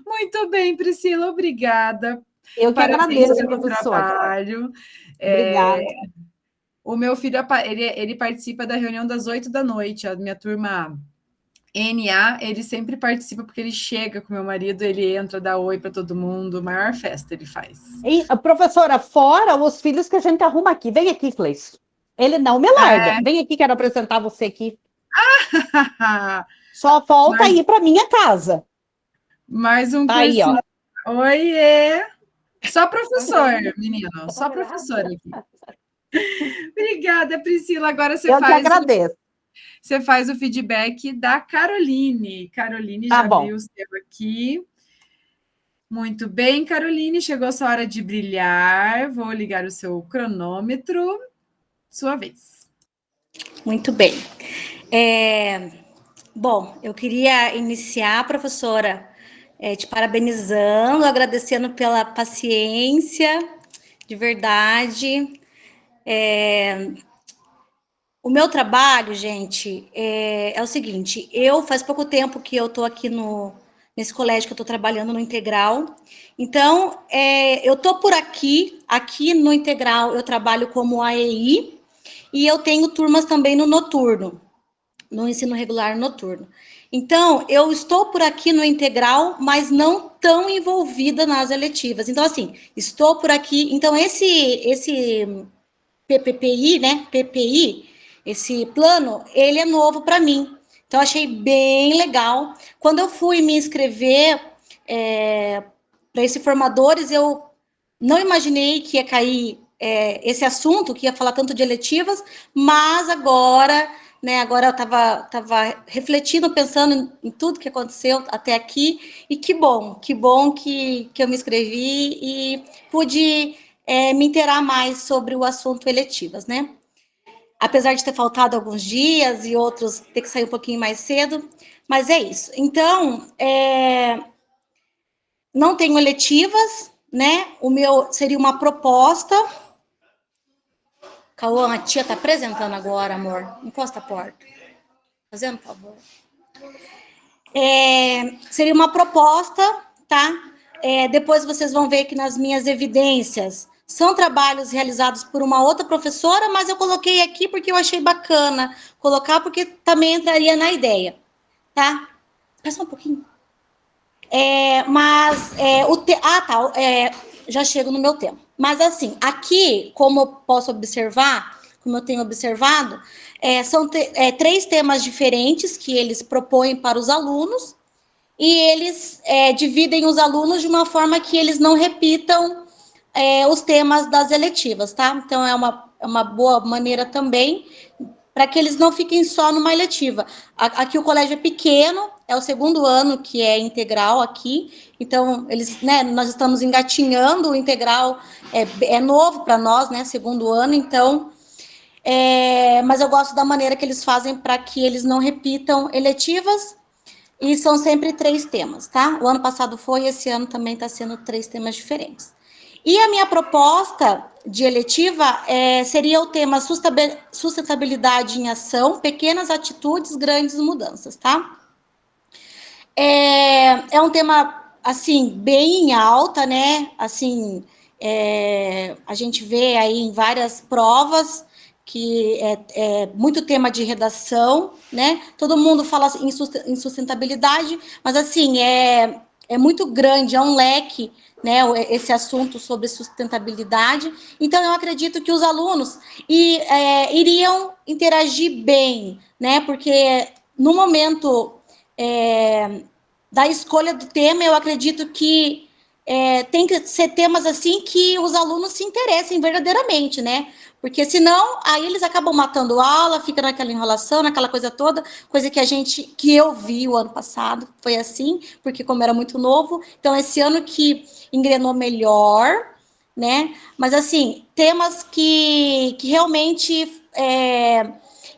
Muito bem, Priscila, obrigada. Eu que agradeço pelo trabalho. Obrigada. O meu filho, ele participa da reunião das 8 da noite, a minha turma NA, ele sempre participa, porque ele chega com meu marido, ele entra, dá oi para todo mundo, maior festa ele faz. E, professora, fora os filhos que a gente arruma aqui, vem aqui, Cleiton. Ele não me larga. Vem aqui, quero apresentar você aqui. Só falta ir para minha casa. Mais um aí, ó. Oiê! Só professor, menino, só professor aqui. Obrigada, Priscila. Agora você Eu que agradeço. Você faz o feedback da Caroline. Caroline já viu o seu aqui. Muito bem, Caroline. Chegou a sua hora de brilhar. Vou ligar o seu cronômetro. Sua vez. Muito bem. Bom, eu queria iniciar, professora, te parabenizando, agradecendo pela paciência, de verdade. O meu trabalho, gente, é o seguinte, faz pouco tempo que eu estou aqui nesse colégio que eu estou trabalhando no Integral, então, eu estou por aqui no Integral eu trabalho como AEI, e eu tenho turmas também no noturno, no ensino regular noturno. Então, eu estou por aqui no Integral, mas não tão envolvida nas eletivas. Então, assim, estou por aqui, então esse PPI, né, PPI, esse plano, ele é novo para mim. Então, achei bem legal. Quando eu fui me inscrever para esse Formadores, eu não imaginei que ia cair esse assunto, que ia falar tanto de eletivas, mas agora, né, agora eu estava refletindo, pensando em tudo que aconteceu até aqui, e que bom que eu me inscrevi e pude me inteirar mais sobre o assunto eletivas, né? Apesar de ter faltado alguns dias e outros ter que sair um pouquinho mais cedo, Mas é isso. Então, não tenho eletivas, né? O meu seria uma proposta. Cauã, a tia tá apresentando agora, amor. Encosta a porta. Fazendo, por favor. Seria uma proposta, tá? Depois vocês vão ver que nas minhas evidências são trabalhos realizados por uma outra professora, mas eu coloquei aqui porque eu achei bacana colocar, porque também entraria na ideia, tá? Passa um pouquinho. Já chego no meu tema. Mas assim, aqui, como eu posso observar, como eu tenho observado, são 3 temas diferentes que eles propõem para os alunos, e eles dividem os alunos de uma forma que eles não repitam os temas das eletivas, tá? Então, é uma boa maneira também para que eles não fiquem só numa eletiva. Aqui o colégio é pequeno, é o 2º ano que é integral aqui, então nós estamos engatinhando, o integral é novo para nós, né, 2º ano, então, mas eu gosto da maneira que eles fazem para que eles não repitam eletivas, e são sempre 3 temas, tá? O ano passado foi, esse ano também está sendo 3 temas diferentes. E a minha proposta de eletiva seria o tema sustentabilidade em ação, pequenas atitudes, grandes mudanças, tá? É um tema, assim, bem em alta, né? Assim, a gente vê aí em várias provas que é muito tema de redação, né? Todo mundo fala em sustentabilidade, mas, assim, é muito grande, é um leque, né, esse assunto sobre sustentabilidade. Então, eu acredito que os alunos iriam interagir bem, né, porque no momento da escolha do tema, eu acredito que tem que ser temas assim que os alunos se interessem verdadeiramente, né? Porque senão, aí eles acabam matando aula, fica naquela enrolação, naquela coisa toda, coisa que eu vi o ano passado, foi assim, porque como era muito novo, então esse ano que engrenou melhor, né? Mas assim, temas que realmente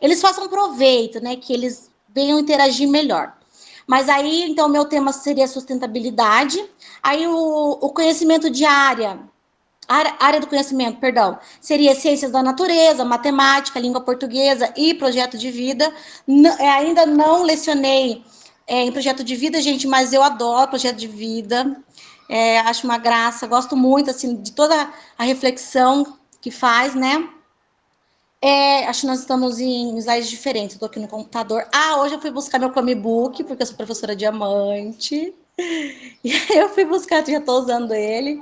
eles façam proveito, né? Que eles venham interagir melhor. Mas aí, então, o meu tema seria sustentabilidade. Aí, o conhecimento de área do conhecimento, perdão, seria ciências da natureza, matemática, língua portuguesa e projeto de vida. Ainda não lecionei em projeto de vida, gente, mas eu adoro projeto de vida. Acho uma graça, gosto muito, assim, de toda a reflexão que faz, né? Acho que nós estamos em slides diferentes. Estou aqui no computador. Hoje eu fui buscar meu Chromebook, porque eu sou professora diamante. E aí eu fui buscar, já estou usando ele.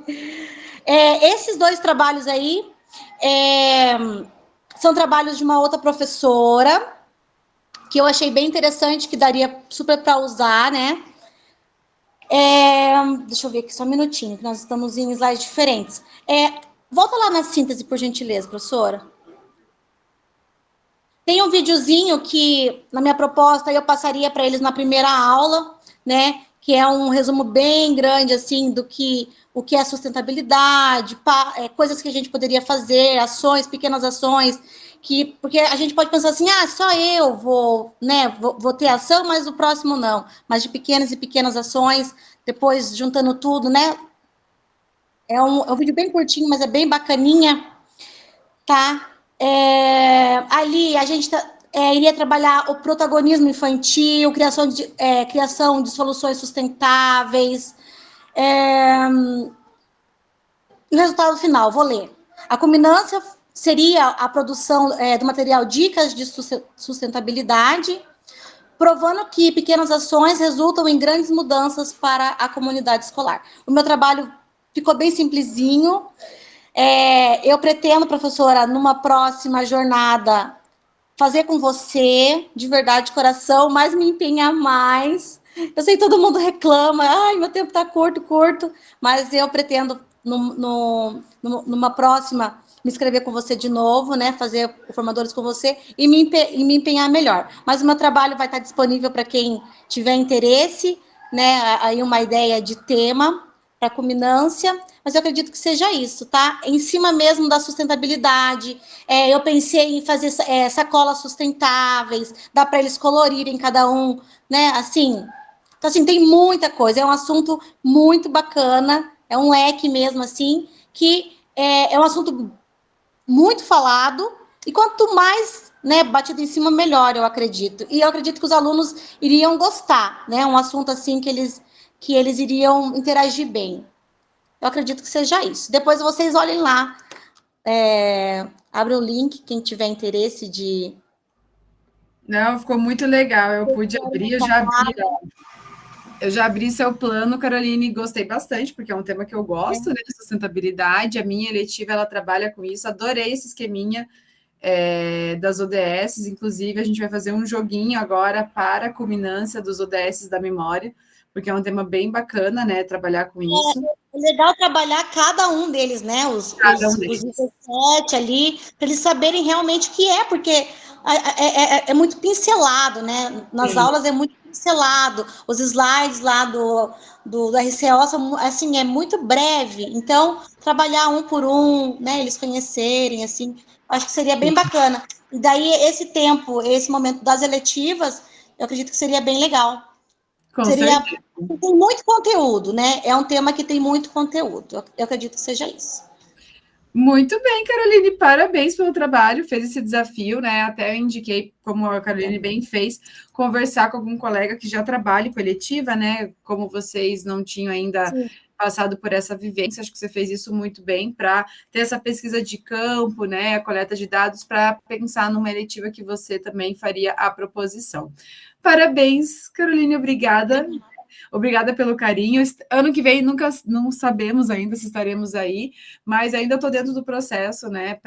Esses 2 trabalhos aí são trabalhos de uma outra professora, que eu achei bem interessante, que daria super para usar, né? Deixa eu ver aqui só um minutinho, que nós estamos em slides diferentes. Volta lá na síntese, por gentileza, professora. Tem um videozinho que, na minha proposta, eu passaria para eles na primeira aula, né? Que é um resumo bem grande, assim, o que é sustentabilidade, coisas que a gente poderia fazer, ações, pequenas ações, porque a gente pode pensar assim, só eu vou ter ação, mas o próximo não. Mas de pequenas e pequenas ações, depois juntando tudo, né? É um vídeo bem curtinho, mas é bem bacaninha, tá? Ali a gente iria trabalhar o protagonismo infantil, criação de soluções sustentáveis. O resultado final, vou ler. A culminância seria a produção do material Dicas de Sustentabilidade, provando que pequenas ações resultam em grandes mudanças para a comunidade escolar. O meu trabalho ficou bem simplesinho. Eu pretendo, professora, numa próxima jornada, fazer com você, de verdade, de coração, mas me empenhar mais. Eu sei que todo mundo reclama, meu tempo está curto, mas eu pretendo, numa próxima, me inscrever com você de novo, né, fazer o Formadores com você e me empenhar melhor. Mas o meu trabalho vai estar disponível para quem tiver interesse, né, aí uma ideia de tema, para a culminância, mas eu acredito que seja isso, tá? Em cima mesmo da sustentabilidade, eu pensei em fazer sacolas sustentáveis, dá para eles colorirem cada um, né? Assim, então, assim, tem muita coisa, é um assunto muito bacana, é um leque mesmo, assim, que é um assunto muito falado, e quanto mais, né, batido em cima, melhor, eu acredito. E eu acredito que os alunos iriam gostar, né? Um assunto assim que eles iriam interagir bem. Eu acredito que seja isso. Depois vocês olhem lá, abre o link, quem tiver interesse de... Não, ficou muito legal. Eu pude abrir, eu já abri seu plano, Caroline, e gostei bastante, porque é um tema que eu gosto, né? Sustentabilidade. A minha eletiva, ela trabalha com isso. Adorei esse esqueminha das ODS. Inclusive, a gente vai fazer um joguinho agora para a culminância dos ODS da memória, porque é um tema bem bacana, né? Trabalhar com isso. É legal trabalhar cada um deles, né? Os 17 ali, para eles saberem realmente o que é, porque é muito pincelado, né? Nas aulas é muito pincelado. Os slides lá do RCO são, assim, é muito breve. Então, trabalhar um por um, né? Eles conhecerem, assim, acho que seria bem bacana. E daí, esse tempo, esse momento das eletivas, eu acredito que seria bem legal. Tem muito conteúdo, né? É um tema que tem muito conteúdo. Eu acredito que seja isso. Muito bem, Caroline, parabéns pelo trabalho, fez esse desafio, né? Até eu indiquei, como a Caroline bem fez, conversar com algum colega que já trabalha com eletiva, né? Como vocês não tinham ainda passado por essa vivência, acho que você fez isso muito bem para ter essa pesquisa de campo, né? A coleta de dados para pensar numa eletiva que você também faria a proposição. Parabéns, Caroline, obrigada. Obrigada pelo carinho. Ano que vem não sabemos ainda se estaremos aí, mas ainda estou dentro do processo, né?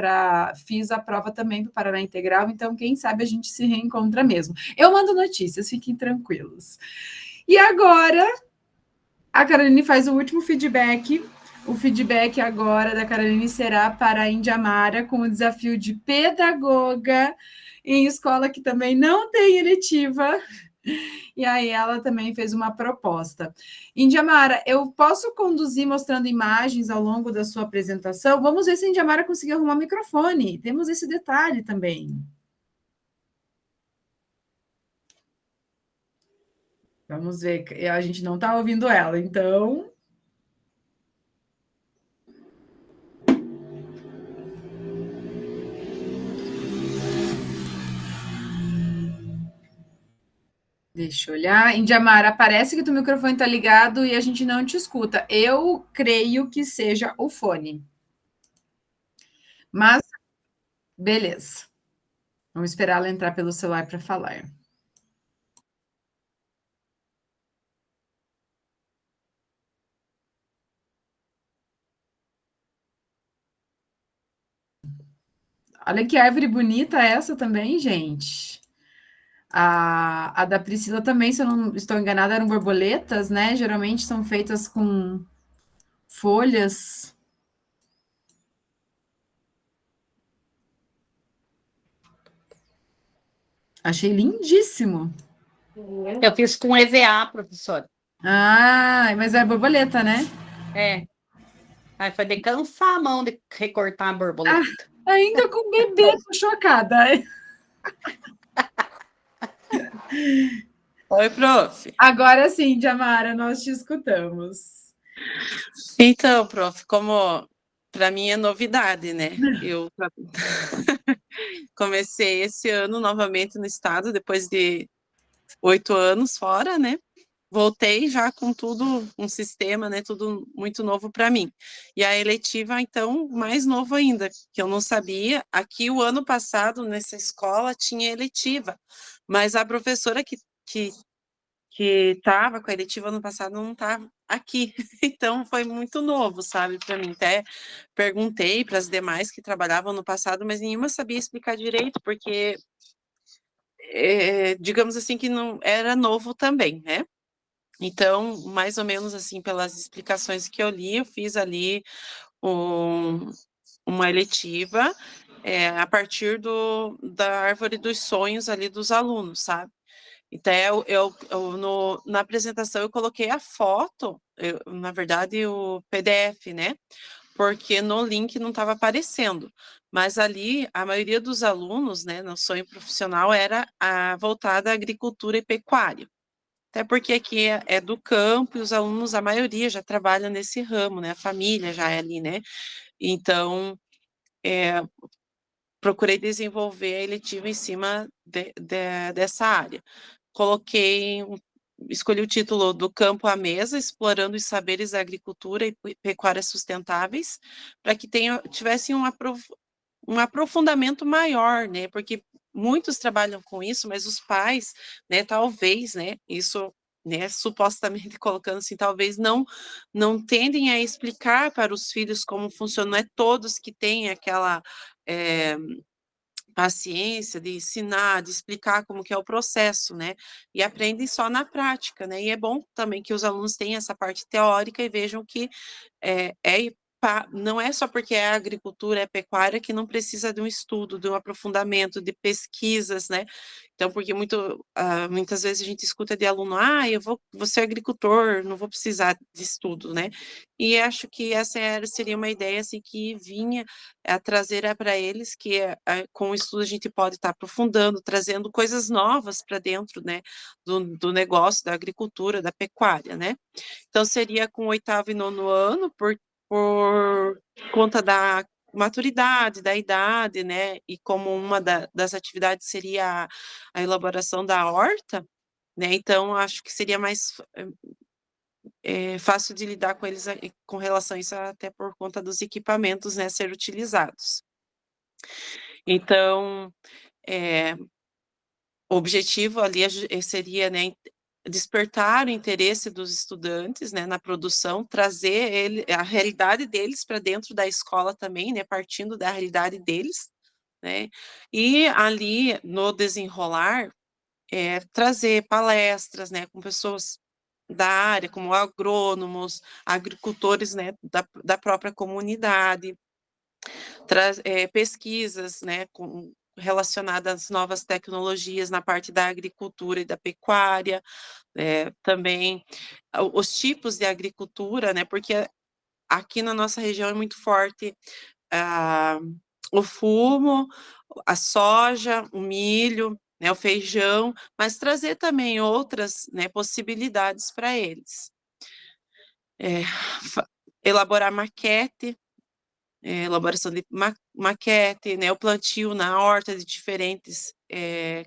Fiz a prova também para o Paraná Integral, então quem sabe a gente se reencontra mesmo. Eu mando notícias, fiquem tranquilos. E agora a Caroline faz o último feedback. O feedback agora da Caroline será para a Indiamara, com o desafio de pedagoga em escola que também não tem eletiva. E aí ela também fez uma proposta. Indiamara, eu posso conduzir mostrando imagens ao longo da sua apresentação? Vamos ver se a Indiamara conseguiu arrumar o microfone. Temos esse detalhe também. Vamos ver, a gente não está ouvindo ela, então... Deixa eu olhar. Indiamara, parece que o microfone está ligado e a gente não te escuta. Eu creio que seja o fone. Mas, beleza. Vamos esperar ela entrar pelo celular para falar. Olha que árvore bonita essa também, gente. A da Priscila também, se eu não estou enganada, eram borboletas, né? Geralmente são feitas com folhas. Achei lindíssimo. Eu fiz com EVA, professora. Ah, mas é borboleta, né? É. Aí foi de cansar a mão de recortar a borboleta. Ah, ainda com bebê, tô chocada. Oi, prof. Agora sim, Indiamara, nós te escutamos. Então, prof, como para mim é novidade, né? Eu comecei esse ano novamente no estado, depois de 8 anos fora, né? Voltei já com tudo, um sistema, né? Tudo muito novo para mim. E a eletiva, então, mais novo ainda, que eu não sabia. Aqui, o ano passado, nessa escola, tinha eletiva, mas a professora que estava com a eletiva ano passado não estava aqui. Então, foi muito novo, sabe, para mim. Até perguntei para as demais que trabalhavam no passado, mas nenhuma sabia explicar direito, porque, digamos assim, que não era novo também, né? Então, mais ou menos assim, pelas explicações que eu li, eu fiz ali uma eletiva a partir da árvore dos sonhos ali dos alunos, sabe? Então, na apresentação eu coloquei a foto na verdade, o PDF, né? Porque no link não estava aparecendo. Mas ali, a maioria dos alunos, né, no sonho profissional era voltada à agricultura e pecuária. Até porque aqui é do campo e os alunos, a maioria já trabalha nesse ramo, né? A família já é ali, né? Então, procurei desenvolver a eletiva em cima dessa área. Escolhi o título do Campo à Mesa, explorando os saberes da agricultura e pecuária sustentáveis, para que tivessem um aprofundamento maior, né? Porque muitos trabalham com isso, mas os pais, né, talvez, né, isso, né, supostamente colocando assim, talvez não tendem a explicar para os filhos como funciona, não é todos que têm aquela paciência de ensinar, de explicar como que é o processo, né? E aprendem só na prática, né? E é bom também que os alunos tenham essa parte teórica e vejam que não é só porque é agricultura, é pecuária, que não precisa de um estudo, de um aprofundamento, de pesquisas, né? Então, porque muitas vezes a gente escuta de aluno, eu vou ser agricultor, não vou precisar de estudo, né? E acho que essa seria uma ideia assim, que vinha a trazer para eles, que com o estudo a gente pode estar aprofundando, trazendo coisas novas para dentro, né, do negócio, da agricultura, da pecuária, né? Então, seria com o 8º e 9º ano, por conta da maturidade, da idade, né, e como uma das atividades seria a elaboração da horta, né, então acho que seria mais fácil de lidar com eles com relação a isso, até por conta dos equipamentos, né, ser utilizados. Então, o objetivo ali seria, né, despertar o interesse dos estudantes, né, na produção, trazer a realidade deles para dentro da escola também, né, partindo da realidade deles, né, e ali no desenrolar, trazer palestras, né, com pessoas da área, como agrônomos, agricultores, né, da própria comunidade, pesquisas, né, relacionadas às novas tecnologias na parte da agricultura e da pecuária, também os tipos de agricultura, né, porque aqui na nossa região é muito forte o fumo, a soja, o milho, né, o feijão, mas trazer também outras, né, possibilidades para eles. Elaborar maquete, elaboração de maquete, né, o plantio na horta de diferentes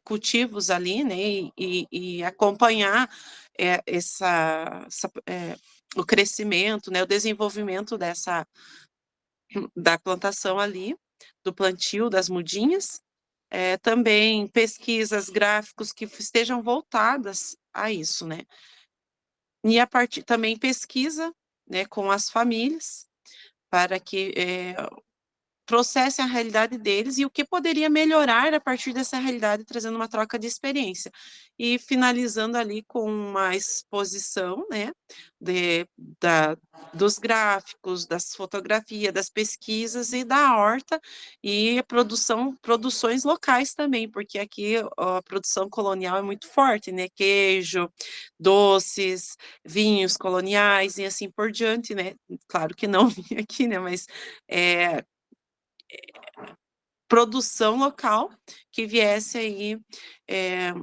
cultivos ali, né, e acompanhar o crescimento, né, o desenvolvimento da plantação ali, do plantio das mudinhas, também pesquisas, gráficos que estejam voltadas a isso, né, e a partir também pesquisa, né, com as famílias, para que trouxessem a realidade deles e o que poderia melhorar a partir dessa realidade, trazendo uma troca de experiência. E finalizando ali com uma exposição, né, dos gráficos, das fotografias, das pesquisas e da horta, e produções locais também, porque aqui a produção colonial é muito forte, né, queijo, doces, vinhos coloniais e assim por diante, né, claro que não vim aqui, né, mas produção local que viesse aí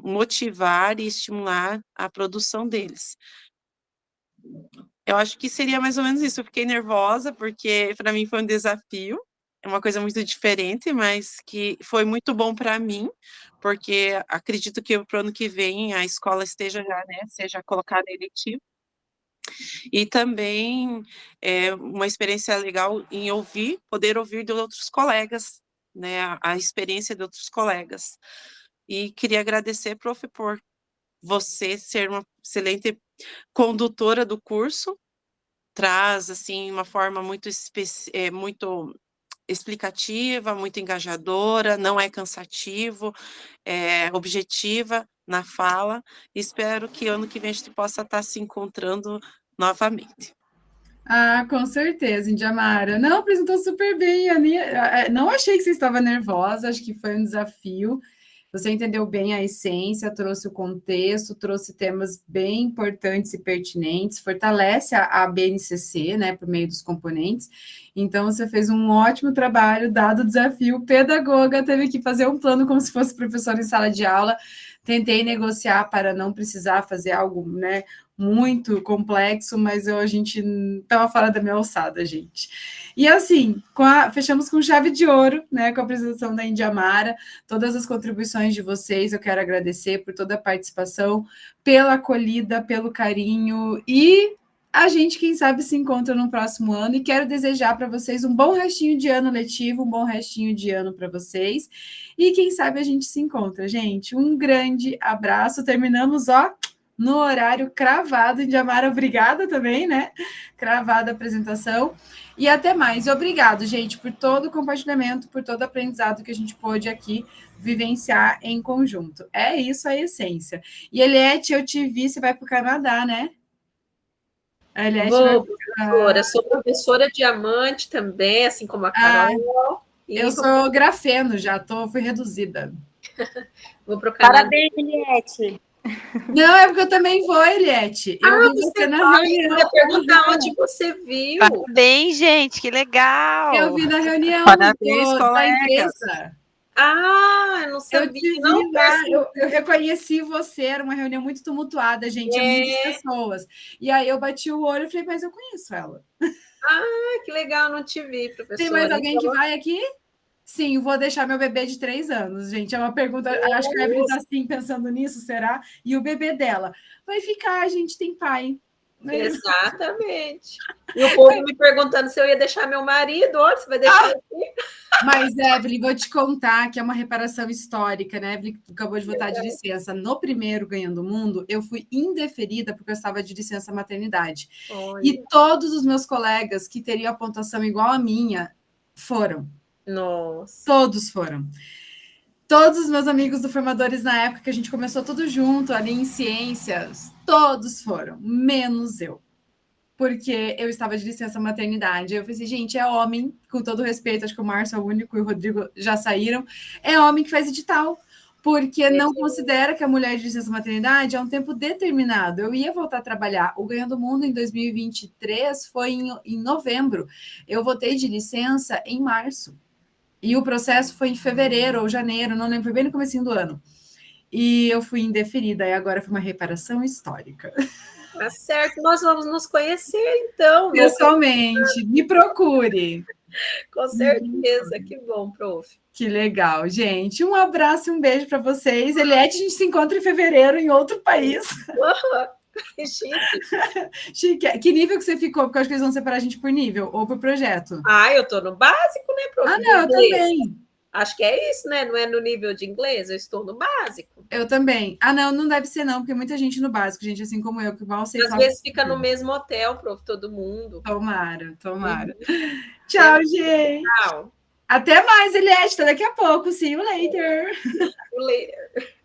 motivar e estimular a produção deles. Eu acho que seria mais ou menos isso. Eu fiquei nervosa porque para mim foi um desafio, é uma coisa muito diferente, mas que foi muito bom para mim, porque acredito que para o ano que vem a escola esteja já, né, seja colocada em eletivo. E também uma experiência legal em poder ouvir de outros colegas, né, a experiência de outros colegas. E queria agradecer, prof, por você ser uma excelente condutora do curso, traz, assim, uma forma muito explicativa, muito engajadora, não é cansativo, é objetiva na fala. Espero que ano que vem a gente possa estar se encontrando novamente. Com certeza, Indiamara. Não, apresentou super bem, Aninha. Não achei que você estava nervosa, acho que foi um desafio. Você entendeu bem a essência, trouxe o contexto, trouxe temas bem importantes e pertinentes, fortalece a BNCC, né, por meio dos componentes. Então, você fez um ótimo trabalho, dado o desafio. Pedagoga teve que fazer um plano como se fosse professor em sala de aula. Tentei negociar para não precisar fazer algo, né, muito complexo, mas a gente estava fora da minha alçada, gente. E assim, fechamos com chave de ouro, né, com a apresentação da Indiamara, todas as contribuições de vocês, eu quero agradecer por toda a participação, pela acolhida, pelo carinho, e a gente, quem sabe, se encontra no próximo ano, e quero desejar para vocês um bom restinho de ano letivo, um bom restinho de ano para vocês, e quem sabe a gente se encontra, gente. Um grande abraço, terminamos, ó, no horário cravado. Indiamara, obrigada também, né? Cravada a apresentação. E até mais. Obrigado, gente, por todo o compartilhamento, por todo o aprendizado que a gente pôde aqui vivenciar em conjunto. É isso a essência. E, Eliette, eu te vi, você vai para o Canadá, né? Vou, professora. Sou professora diamante também, assim como a Carol. Eu sou grafeno já, fui reduzida. Vou para o Canadá. Parabéns, Eliette. Não, é porque eu também vou, Eliette. Eu vi você na reunião. Eu ia perguntar onde você viu. Parabéns, gente, que legal. Eu vi na reunião. Parabéns, da colegas. empresa. Eu não sabia. Eu reconheci você, era uma reunião muito tumultuada, gente, muitas pessoas. E aí eu bati o olho e falei, mas eu conheço ela. Que legal, não te vi, professora. Tem mais alguém que vai aqui? Sim, vou deixar meu bebê de 3 anos, gente. É uma pergunta, acho que a Evelyn está assim, pensando nisso, será? E o bebê dela? Vai ficar, a gente tem pai. Exatamente. E o povo me perguntando se eu ia deixar meu marido. Olha, você vai deixar aqui? Mas, Evelyn, vou te contar que é uma reparação histórica, né? Evelyn acabou de voltar de licença. No primeiro Ganhando o Mundo, eu fui indeferida porque eu estava de licença maternidade. Olha. E todos os meus colegas que teriam a pontuação igual à minha foram. Nossa. Todos foram. Todos os meus amigos do Formadores, na época que a gente começou tudo junto, ali em ciências, todos foram, menos eu. Porque eu estava de licença maternidade. Eu falei assim, gente, é homem, com todo respeito, acho que o Márcio é o único e o Rodrigo já saíram, é homem que faz edital, porque não considera que a mulher de licença maternidade é um tempo determinado. Eu ia voltar a trabalhar. O Ganhando o Mundo em 2023 foi em novembro. Eu voltei de licença em março. E o processo foi em fevereiro ou janeiro, não lembro, foi bem no comecinho do ano. E eu fui indeferida, e agora foi uma reparação histórica. Tá certo, nós vamos nos conhecer, então. Pessoalmente, me procure. Com certeza, que bom, prof. Que legal, gente. Um abraço e um beijo para vocês. Eliette, a gente se encontra em fevereiro em outro país. Chique. Que nível que você ficou? Porque eu acho que eles vão separar a gente por nível ou por projeto. Eu tô no básico, né, prof? Não, eu também. Acho que é isso, né? Não é no nível de inglês, eu estou no básico. Eu também. Não deve ser não, porque muita gente no básico, gente assim como eu, que mal sei Às vezes fica no mesmo hotel, prof, todo mundo. Tomara. Tchau, gente. Tchau. Até mais, Eliette, daqui a pouco. See you later. See you later.